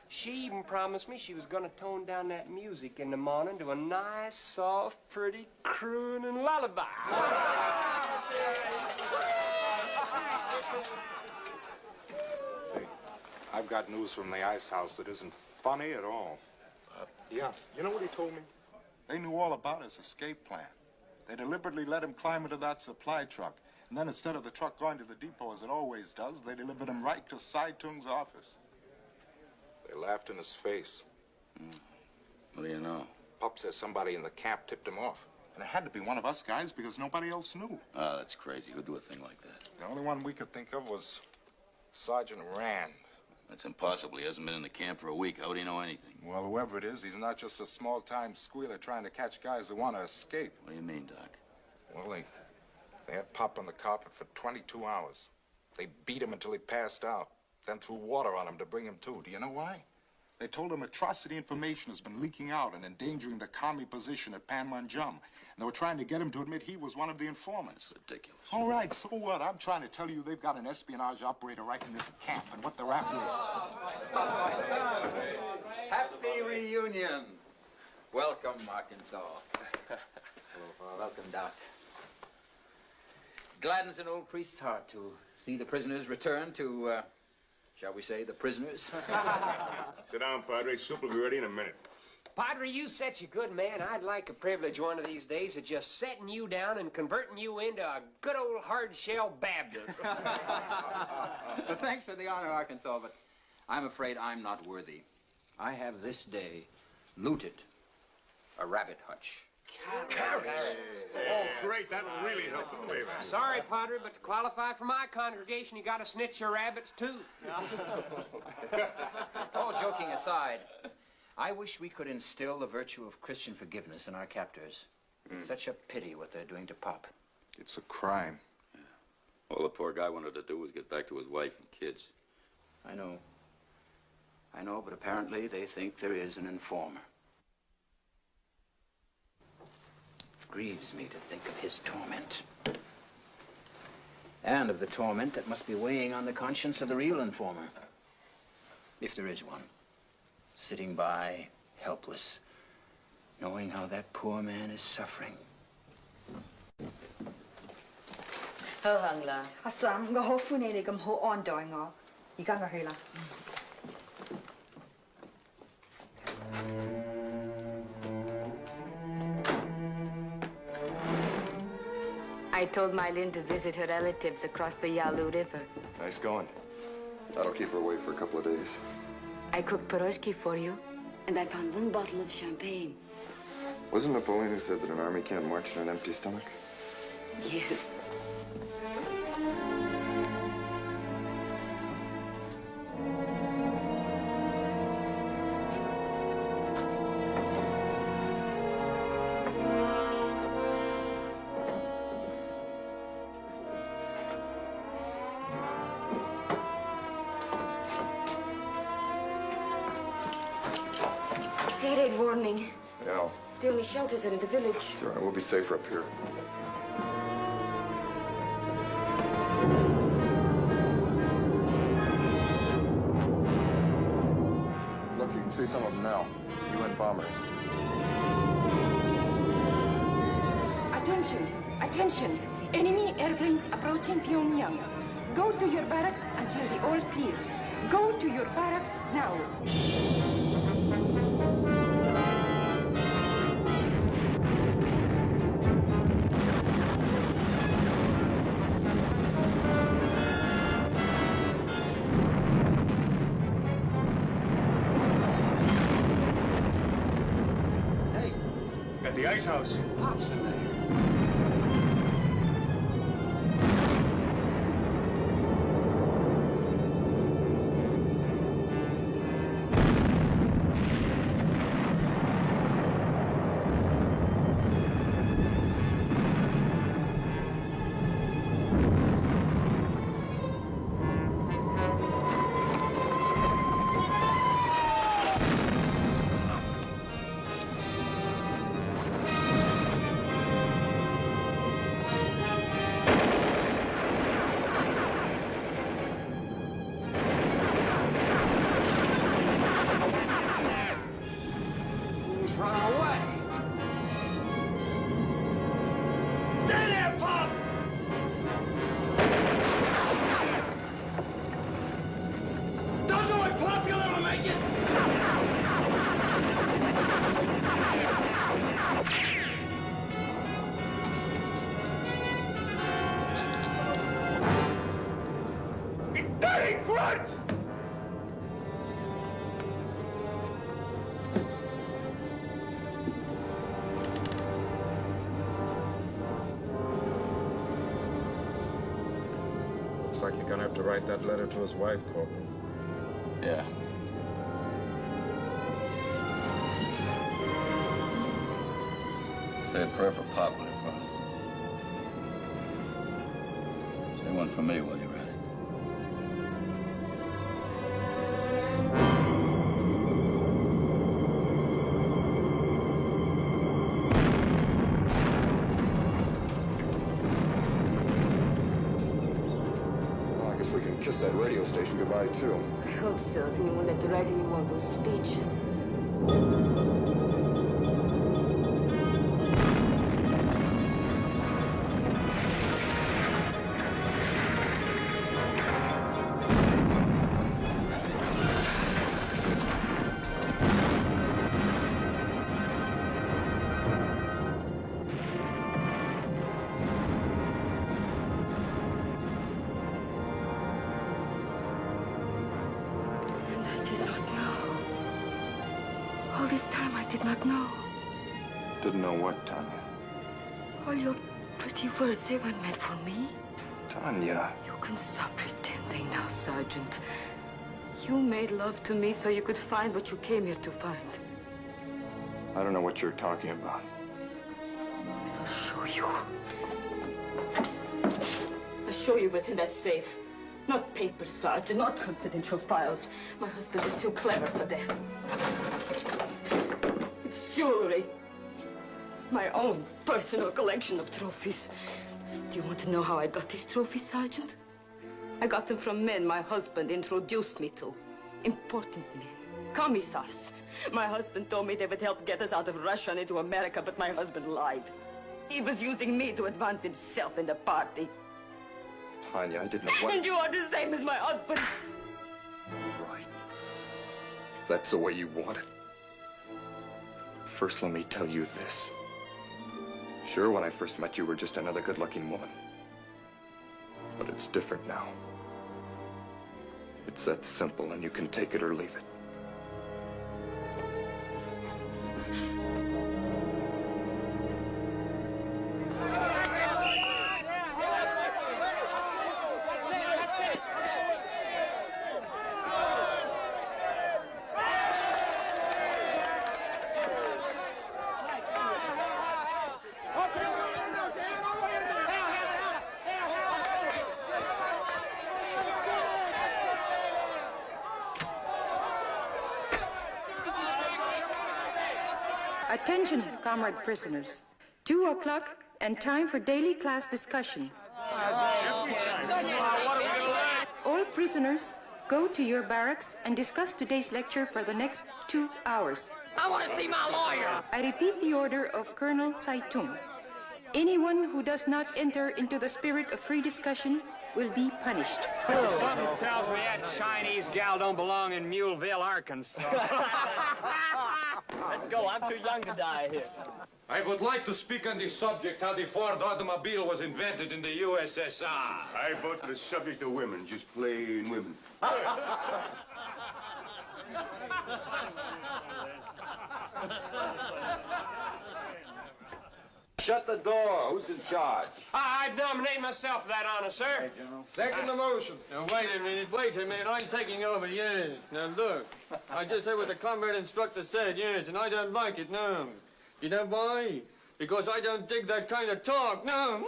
She even promised me she was going to tone down that music in the morning to a nice, soft, pretty crooning lullaby. See, I've got news from the ice house that isn't funny at all. Yeah, you know what he told me? They knew all about his escape plan. They deliberately let him climb into that supply truck. And then instead of the truck going to the depot as it always does, they delivered him right to Sai Tung's office. They laughed in his face. What do you know? Pop says somebody in the camp tipped him off. And it had to be one of us guys because nobody else knew. Oh, that's crazy. Who'd do a thing like that? The only one we could think of was Sergeant Rand. That's impossible. He hasn't been in the camp for a week. How would he know anything? Well, whoever it is, he's not just a small-time squealer trying to catch guys who want to escape. What do you mean, Doc? Well, they had Pop on the carpet for 22 hours. They beat him until he passed out, then threw water on him to bring him to. Do you know why? They told him atrocity information has been leaking out and endangering the commie position at Panmunjom. And they were trying to get him to admit he was one of the informants. Ridiculous. All right, so what? I'm trying to tell you they've got an espionage operator right in this camp, and what they're after is... Happy reunion. Welcome, Arkansas. Welcome, Doc. Gladdens an old priest's heart to see the prisoners return to, shall we say, the prisoners. Sit down, Padre. Soup will be ready in a minute. Padre, you such a good man. I'd like a privilege one of these days of just setting you down and converting you into a good old hard-shell Baptist. Well, thanks for the honor, Arkansas, but I'm afraid I'm not worthy. I have this day looted a rabbit hutch. Carrots? Oh, great. That'll really help the flavor. Sorry, Padre, but to qualify for my congregation, you got to snitch your rabbits, too. All joking aside, I wish we could instill the virtue of Christian forgiveness in our captors. It's such a pity what they're doing to Pop. It's a crime. Yeah. All the poor guy wanted to do was get back to his wife and kids. I know, but apparently they think there is an informer. It grieves me to think of his torment. And of the torment that must be weighing on the conscience of the real informer. If there is one. Sitting by, helpless, knowing how that poor man is suffering. Ho hang la. Assam, nga ho funele gam ho on doing all. You got hela. I told Mylene to visit her relatives across the Yalu River. Nice going. That'll keep her away for a couple of days. I cooked pierogi for you. And I found one bottle of champagne. Wasn't Napoleon who said that an army can't march on an empty stomach? Yes. Air raid warning. Yeah, The only shelters are in the village. it's all right. We'll be safer up here. Look, you can see some of them now. UN bombers. Attention! Attention! Enemy airplanes approaching Pyongyang. Go to your barracks until the all clear. Go to your barracks now. At the ice house. Pop's in there. Right! Looks like you're gonna have to write that letter to his wife, Corporal. Yeah. Say a prayer for Pop, will you, Father? Say one for me while you're at it. Well, I guess we can kiss that radio station goodbye, too. I hope so. Then you won't have to write any more of those speeches. All this time, I did not know. Didn't know what, Tanya? All your pretty words, they weren't meant for me. Tanya. You can stop pretending now, Sergeant. You made love to me so you could find what you came here to find. I don't know what you're talking about. I'll show you. I'll show you what's in that safe. Not papers, Sergeant, not confidential files. My husband is too clever for that. It's jewelry. My own personal collection of trophies. Do you want to know how I got these trophies, Sergeant? I got them from men my husband introduced me to. Important men. Commissars. My husband told me they would help get us out of Russia and into America, but my husband lied. He was using me to advance himself in the party. Tanya, I didn't know what... And you are the same as my husband. Right. If that's the way you want it. First, let me tell you this. Sure, when I first met you, you were just another good-looking woman. But it's different now. It's that simple, and you can take it or leave it. Attention, comrade prisoners. 2 o'clock and time for daily class discussion. All prisoners, go to your barracks and discuss today's lecture for the next 2 hours. I want to see my lawyer. I repeat the order of Colonel Saitung. Anyone who does not enter into the spirit of free discussion will be punished. Something tells me that Chinese gal don't belong in Muleville, Arkansas. Let's go. I'm too young to die here. I would like to speak on the subject how the Ford automobile was invented in the USSR. I vote for the subject of women, just plain women. Shut the door. Who's in charge? I nominate myself for that honor, sir. Hey, General. Second the motion. Now, wait a minute. I'm taking over, yes. Now, look, I just heard what the comrade instructor said, yes, and I don't like it, no. You know why? Because I don't dig that kind of talk, no.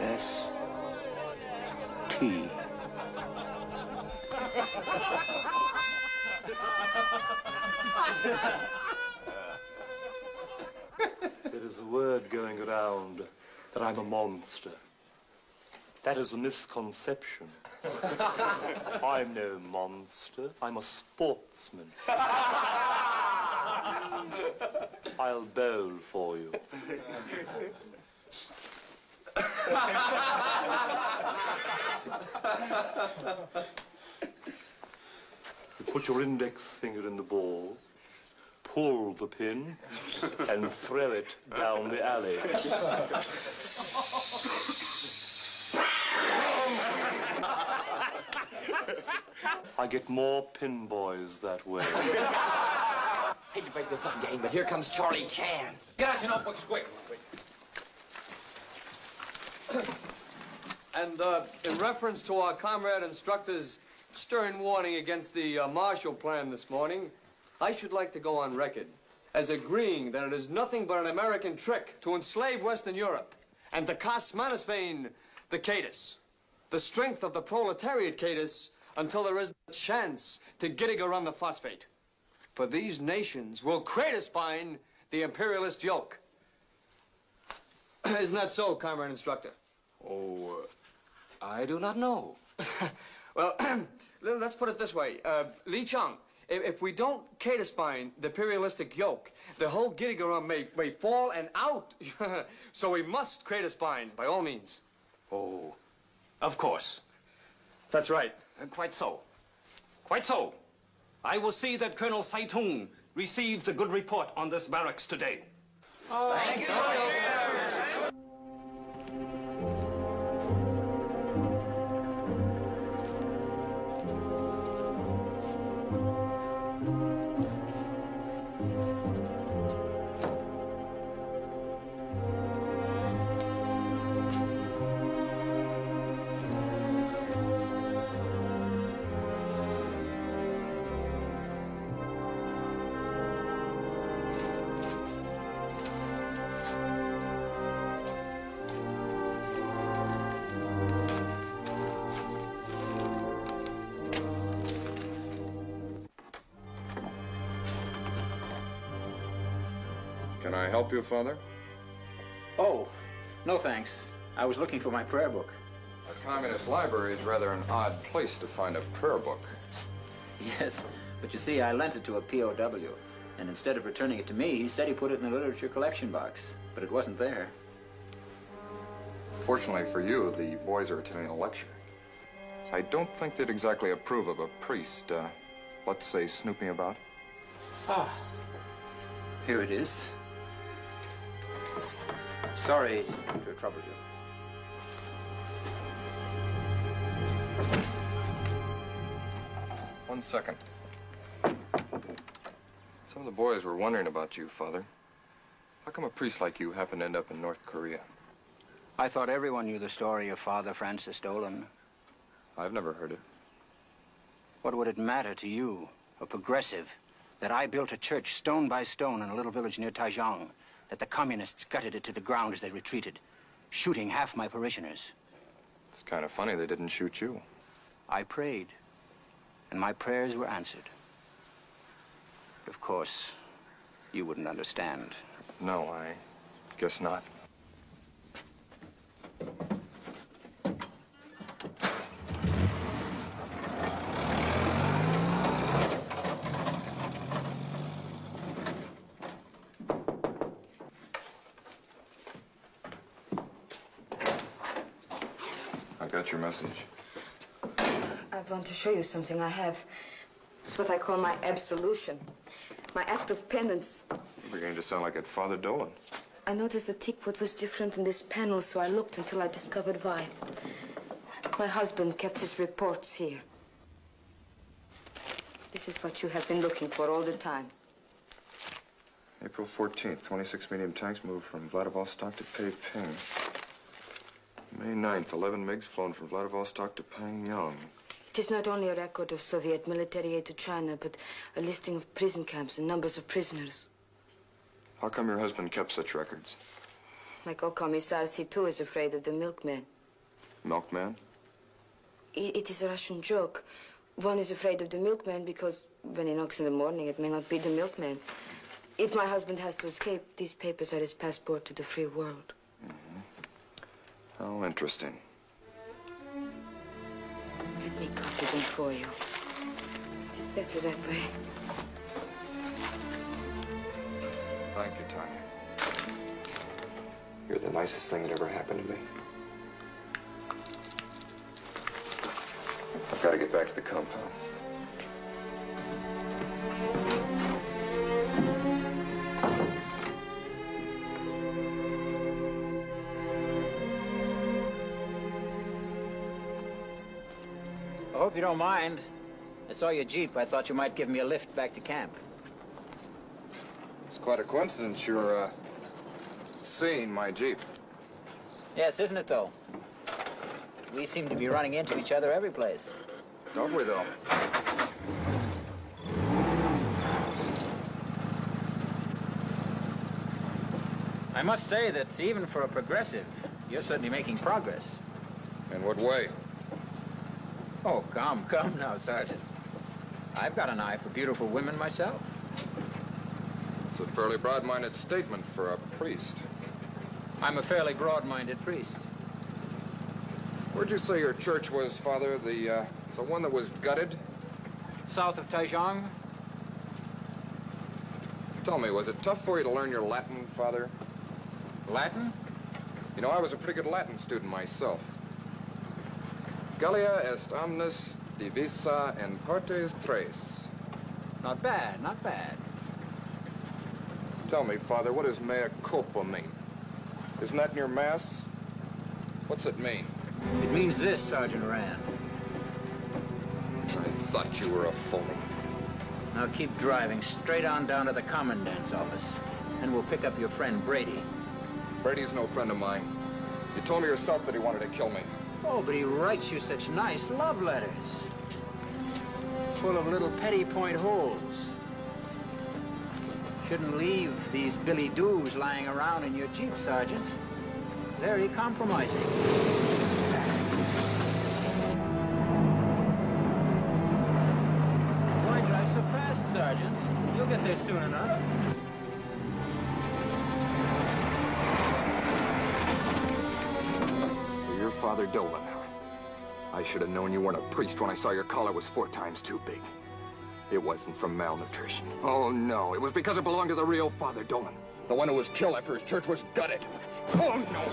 S.T. There is a word going around that I'm a monster. That is a misconception. I'm no monster. I'm a sportsman. I'll bowl for you. You put your index finger in the ball, pull the pin, and throw it down the alley. I get more pin boys that way. Hate to break this up, gang, but here comes Charlie Chan. Get out your notebooks quick. And in reference to our comrade instructor's stern warning against the Marshall Plan this morning, I should like to go on record as agreeing that it is nothing but an American trick to enslave Western Europe and to cast Manusvein the Cadus, the strength of the proletariat Cadus, until there is a chance to Gittiger on the phosphate. For these nations will Cadus-bind the imperialist yoke. Isn't that so, comrade instructor? Oh, I do not know. Well, let's put it this way. Li Chang, if we don't Cadus-bind the imperialistic yoke, the whole Gittiger may fall and out. So we must Cadus-bind, by all means. Oh, of course. That's right. Quite so. Quite so. I will see that Colonel Saitung receives a good report on this barracks today. Thank you. Can I help you, Father? Oh, no thanks. I was looking for my prayer book. The Communist Library is rather an odd place to find a prayer book. Yes, but you see, I lent it to a p.o.w. And instead of returning it to me, he said he put it in the literature collection box. But it wasn't there. Fortunately for you, the boys are attending a lecture. I don't think they'd exactly approve of a priest, let's say, snooping about. Ah, here it is. Sorry to have troubled you. One second. Some of the boys were wondering about you, Father. How come a priest like you happened to end up in North Korea? I thought everyone knew the story of Father Francis Dolan. I've never heard it. What would it matter to you, a progressive, that I built a church stone by stone in a little village near Taijiang, that the communists gutted it to the ground as they retreated, shooting half my parishioners? It's kind of funny they didn't shoot you. I prayed, and my prayers were answered. Of course, you wouldn't understand. No, I guess not. I got your message. I want to show you something I have. It's what I call my absolution, my act of penance. You're beginning to sound like a Father Dolan. I noticed the teakwood was different in this panel, so I looked until I discovered why. My husband kept his reports here. This is what you have been looking for all the time. April 14th, 26 medium tanks moved from Vladivostok to Peiping. May 9th, 11 MiGs flown from Vladivostok to Pyongyang. It is not only a record of Soviet military aid to China, but a listing of prison camps and numbers of prisoners. How come your husband kept such records? Like all commissars, he too is afraid of the milkman. Milkman? It is a Russian joke. One is afraid of the milkman because when he knocks in the morning, it may not be the milkman. If my husband has to escape, these papers are his passport to the free world. Mm-hmm. How interesting. Let me copy them for you. It's better that way. Thank you, Tanya. You're the nicest thing that ever happened to me. I've got to get back to the compound. I hope you don't mind. I saw your Jeep. I thought you might give me a lift back to camp. It's quite a coincidence you're, seeing my Jeep. Yes, isn't it, though? We seem to be running into each other every place. Don't we, though? I must say that even for a progressive, you're certainly making progress. In what way? Oh, come now, Sergeant. I've got an eye for beautiful women myself. It's a fairly broad-minded statement for a priest. I'm a fairly broad-minded priest. Where'd you say your church was, Father? The one that was gutted? South of Taichung. Tell me, was it tough for you to learn your Latin, Father? Latin? You know, I was a pretty good Latin student myself. Gallia est omnis divisa in partes tres. Not bad, not bad. Tell me, Father, what does mea culpa mean? Isn't that in your Mass? What's it mean? It means this, Sergeant Rand. I thought you were a phony. Now keep driving straight on down to the commandant's office, and we'll pick up your friend Brady. Brady's no friend of mine. You told me yourself that he wanted to kill me. Oh, but he writes you such nice love letters. Full of little petty point holes. Shouldn't leave these Billy Doos lying around in your Jeep, Sergeant. Very compromising. Why drive so fast, Sergeant? You'll get there soon enough. So you're Father Dolan. I should have known you weren't a priest when I saw your collar was 4 times too big. It wasn't from malnutrition. Oh, no. It was because it belonged to the real Father Dolan. The one who was killed after his church was gutted. Oh, no.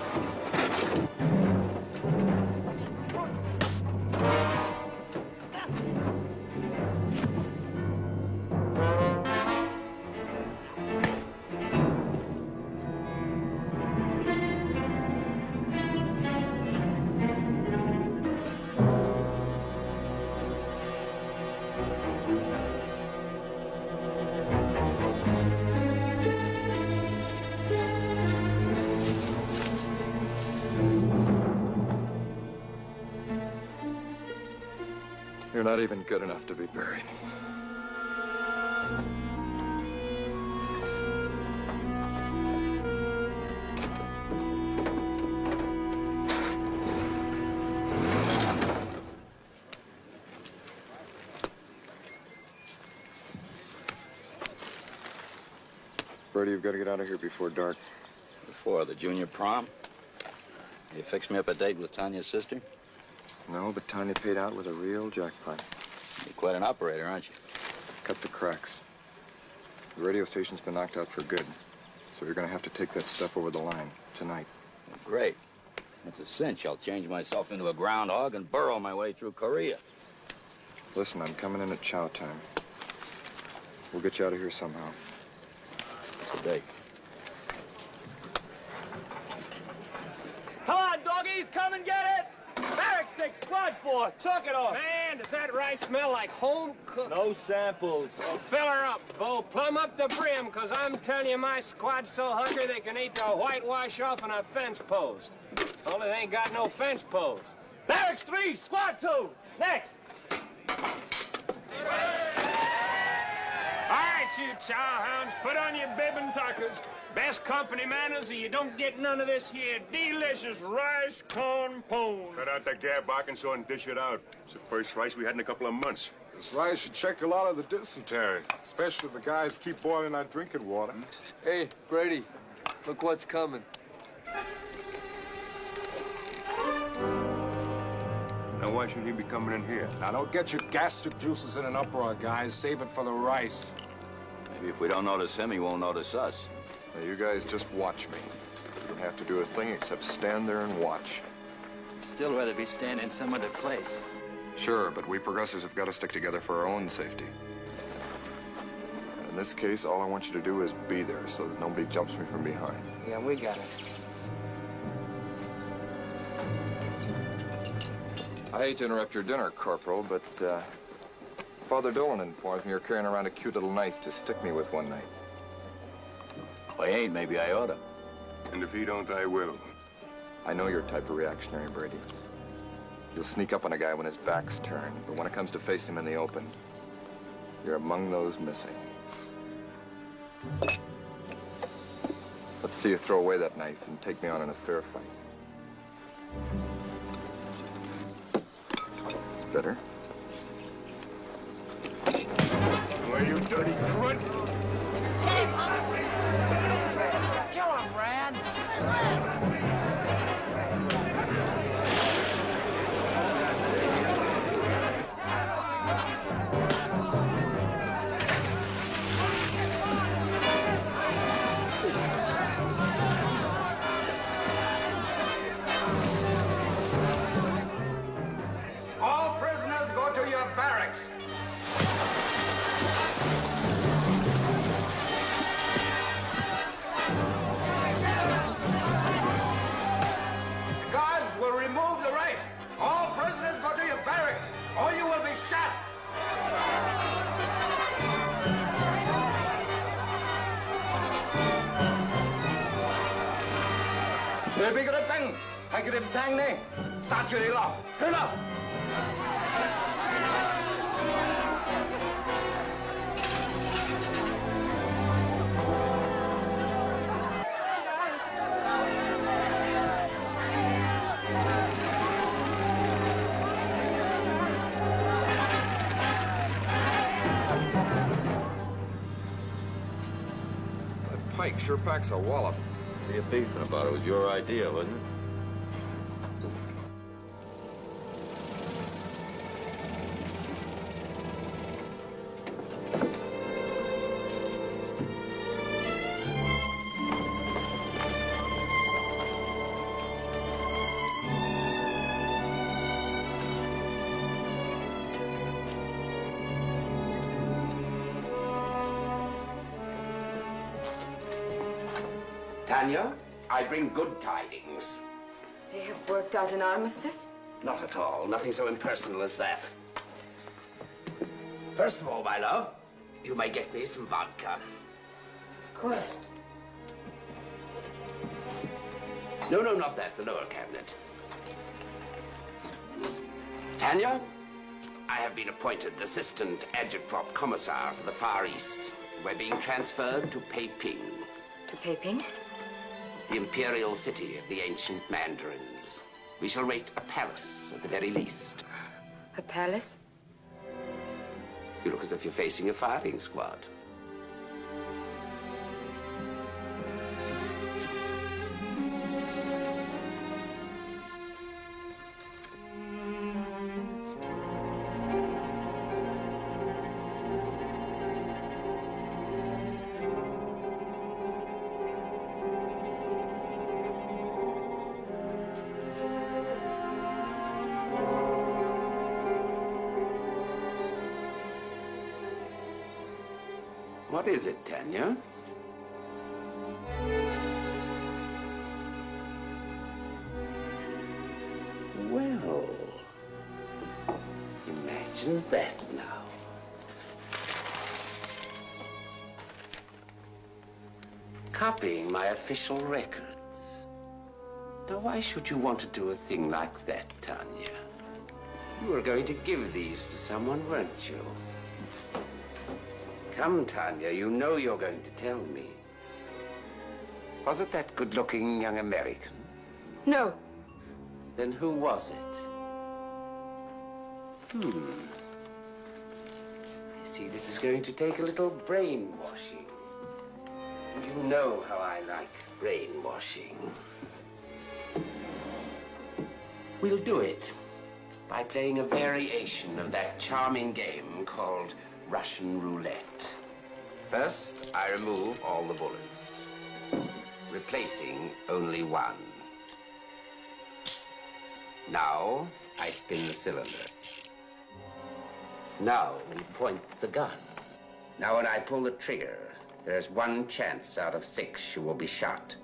You're not even good enough to be buried. Brady, you've got to get out of here before dark. Before the junior prom? You fixed me up a date with Tanya's sister? No, but Tanya paid out with a real jackpot. You're quite an operator, aren't you? Cut the cracks. The radio station's been knocked out for good. So you're going to have to take that stuff over the line tonight. Well, great. It's a cinch. I'll change myself into a groundhog and burrow my way through Korea. Listen, I'm coming in at chow time. We'll get you out of here somehow. It's a date. Come on, doggies, come and get it! Barracks 6, Squad 4, chalk it off. Man, does that rice smell like home cooked? No samples. Well, fill her up, Bo. Plumb up the brim, because I'm telling you, my squad's so hungry they can eat the whitewash off in a fence post. Only they ain't got no fence post. Barracks 3, Squad 2, next. All right, you chow hounds, put on your bib and tuckers. Best company manners, or you don't get none of this here delicious rice corn pone. Cut out that gab Arkansas and dish it out. It's the first rice we had in a couple of months. This rice should check a lot of the dysentery, especially if the guys keep boiling our drinking water. Hey, Brady, look what's coming. Now, why should he be coming in here? Now, don't get your gastric juices in an uproar, guys. Save it for the rice. Maybe if we don't notice him, he won't notice us. Now, you guys just watch me. You don't have to do a thing except stand there and watch. I'd still rather be standing some other place. Sure, but we progressives have got to stick together for our own safety. And in this case, all I want you to do is be there so that nobody jumps me from behind. Yeah, we got it. I hate to interrupt your dinner, Corporal, but Father Dolan informs me you're carrying around a cute little knife to stick me with one night. I ain't. Maybe I oughta. And if he don't, I will. I know your type of reactionary, Brady. You'll sneak up on a guy when his back's turned, but when it comes to face him in the open, you're among those missing. Let's see you throw away that knife and take me on in a fair fight. It's better. Well, you dirty crud! Kill him, Brad. All prisoners go to your barracks. The guards will remove the rifle. All prisoners go to your barracks, or you will be shot. Tôi bị cái băng, hay cái thang này, sát cho đi lo, hết lo. That pike sure packs a wallop. What are you beefing about? It was your idea, wasn't it? Tanya, I bring good tidings. They have worked out an armistice? Not at all. Nothing so impersonal as that. First of all, my love, you may get me some vodka. Of course. No, not that. The lower cabinet. Tanya, I have been appointed Assistant Agitprop Commissar for the Far East. We're being transferred to Peiping. To Peiping? The imperial city of the ancient mandarins. We shall rate a palace at the very least. A palace? You look as if you're facing a firing squad. What is it, Tanya? Well, imagine that now. Copying my official records. Now, why should you want to do a thing like that, Tanya? You were going to give these to someone, weren't you? Come, Tanya, you know you're going to tell me. Was it that good-looking young American? No. Then who was it? I see this is going to take a little brainwashing. And you know how I like brainwashing. We'll do it by playing a variation of that charming game called Russian roulette. First, I remove all the bullets. replacing only one. Now, I spin the cylinder. Now, we point the gun. Now, when I pull the trigger, there's 1 chance out of 6 you will be shot.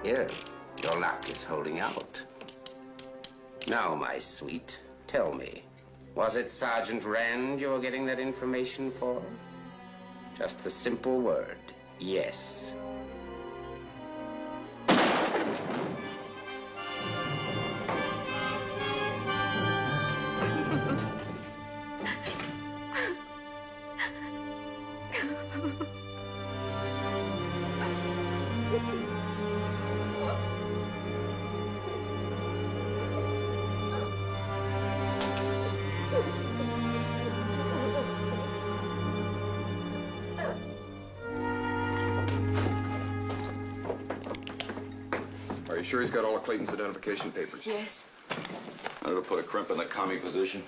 Here, your luck is holding out. Now, my sweet, tell me, was it Sergeant Rand you were getting that information for? Just the simple word, yes. Are you sure he's got all of Clayton's identification papers? Yes. That'll put a crimp in the commie position.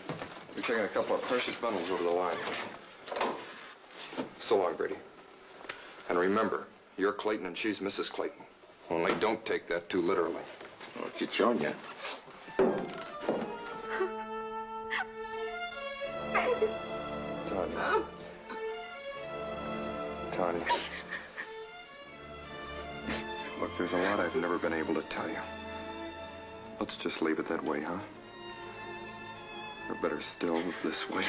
We're taking a couple of precious bundles over the line. So long, Brady. And remember, you're Clayton and she's Mrs. Clayton. Only don't take that too literally. Well, Chichonia. Tanya. Tanya. Look, there's a lot I've never been able to tell you. Let's just leave it that way, huh? Or better still, this way.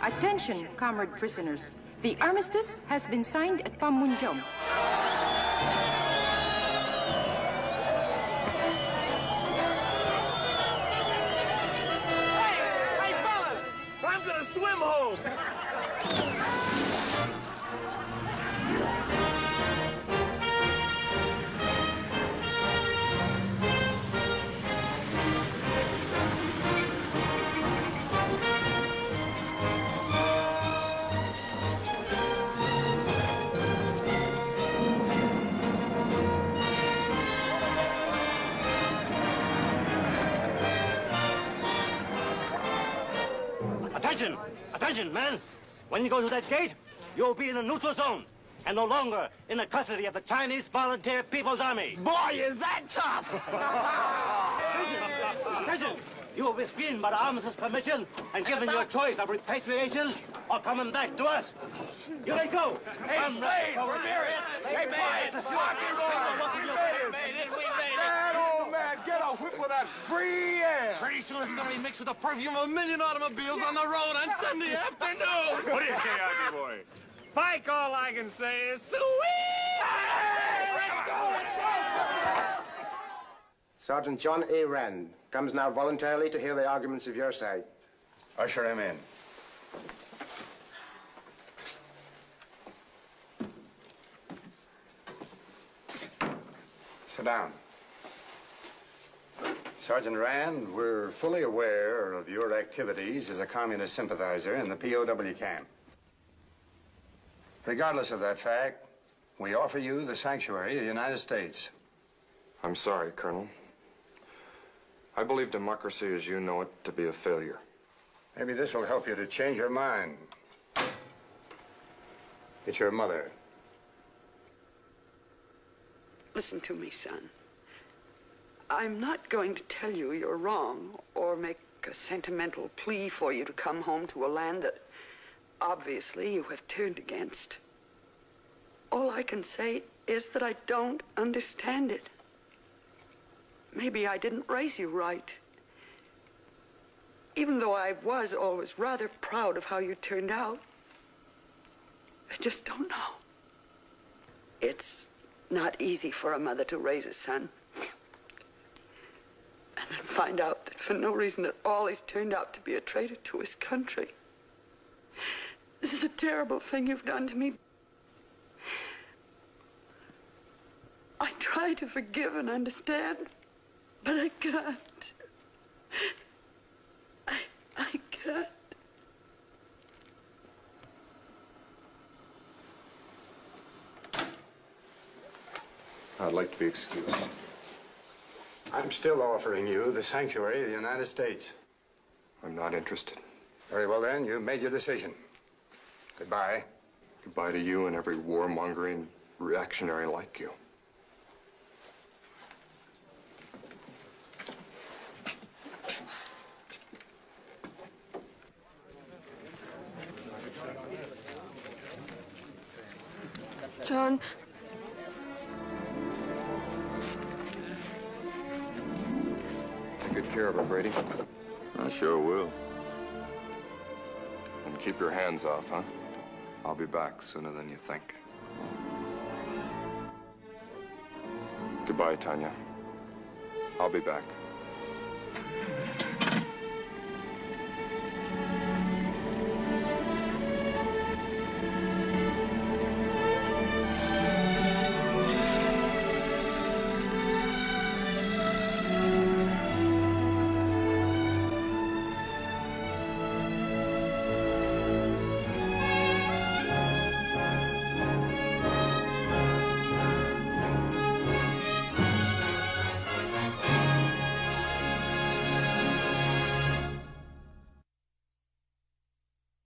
Attention, comrade prisoners. The armistice has been signed at Panmunjom. Hey, fellas! I'm gonna swim home! Attention! Attention, man! When you go to that gate, you'll be in a neutral zone, and no longer in the custody of the Chinese Volunteer People's Army. Boy, is that tough! Attention! You will be screened by the Armistice Commission and given your choice of repatriation or coming back to us. You may go. Hey, Slade! Ramirez! We made it! We made it! That old man, get a whiff of that free air. Pretty soon it's gonna be mixed with the perfume of 1,000,000 automobiles on the road on Sunday afternoon! What do you say, Ivy boy? Pike, all I can say is sweet! Let's go! Sergeant John A. Rand comes now voluntarily to hear the arguments of your side. Usher him in. Sit down. Sergeant Rand, we're fully aware of your activities as a communist sympathizer in the p.o.w. camp. Regardless of that fact, we offer you the sanctuary of the United States. I'm sorry, Colonel. I believe democracy as you know it to be a failure. Maybe this will help you to change your mind. It's your mother. Listen to me, son. I'm not going to tell you you're wrong or make a sentimental plea for you to come home to a land that obviously you have turned against. All I can say is that I don't understand it. Maybe I didn't raise you right. even though I was always rather proud of how you turned out, I just don't know. It's not easy for a mother to raise a son. And then find out that for no reason at all he's turned out to be a traitor to his country. This is a terrible thing you've done to me. I try to forgive and understand, but I can't. I can't. I'd like to be excused. I'm still offering you the sanctuary of the United States. I'm not interested. Very well, then. You've made your decision. Goodbye. Goodbye to you and every warmongering reactionary like you. John. Take good care of her, Brady. I sure will. And keep your hands off, huh? I'll be back sooner than you think. Goodbye, Tanya. I'll be back.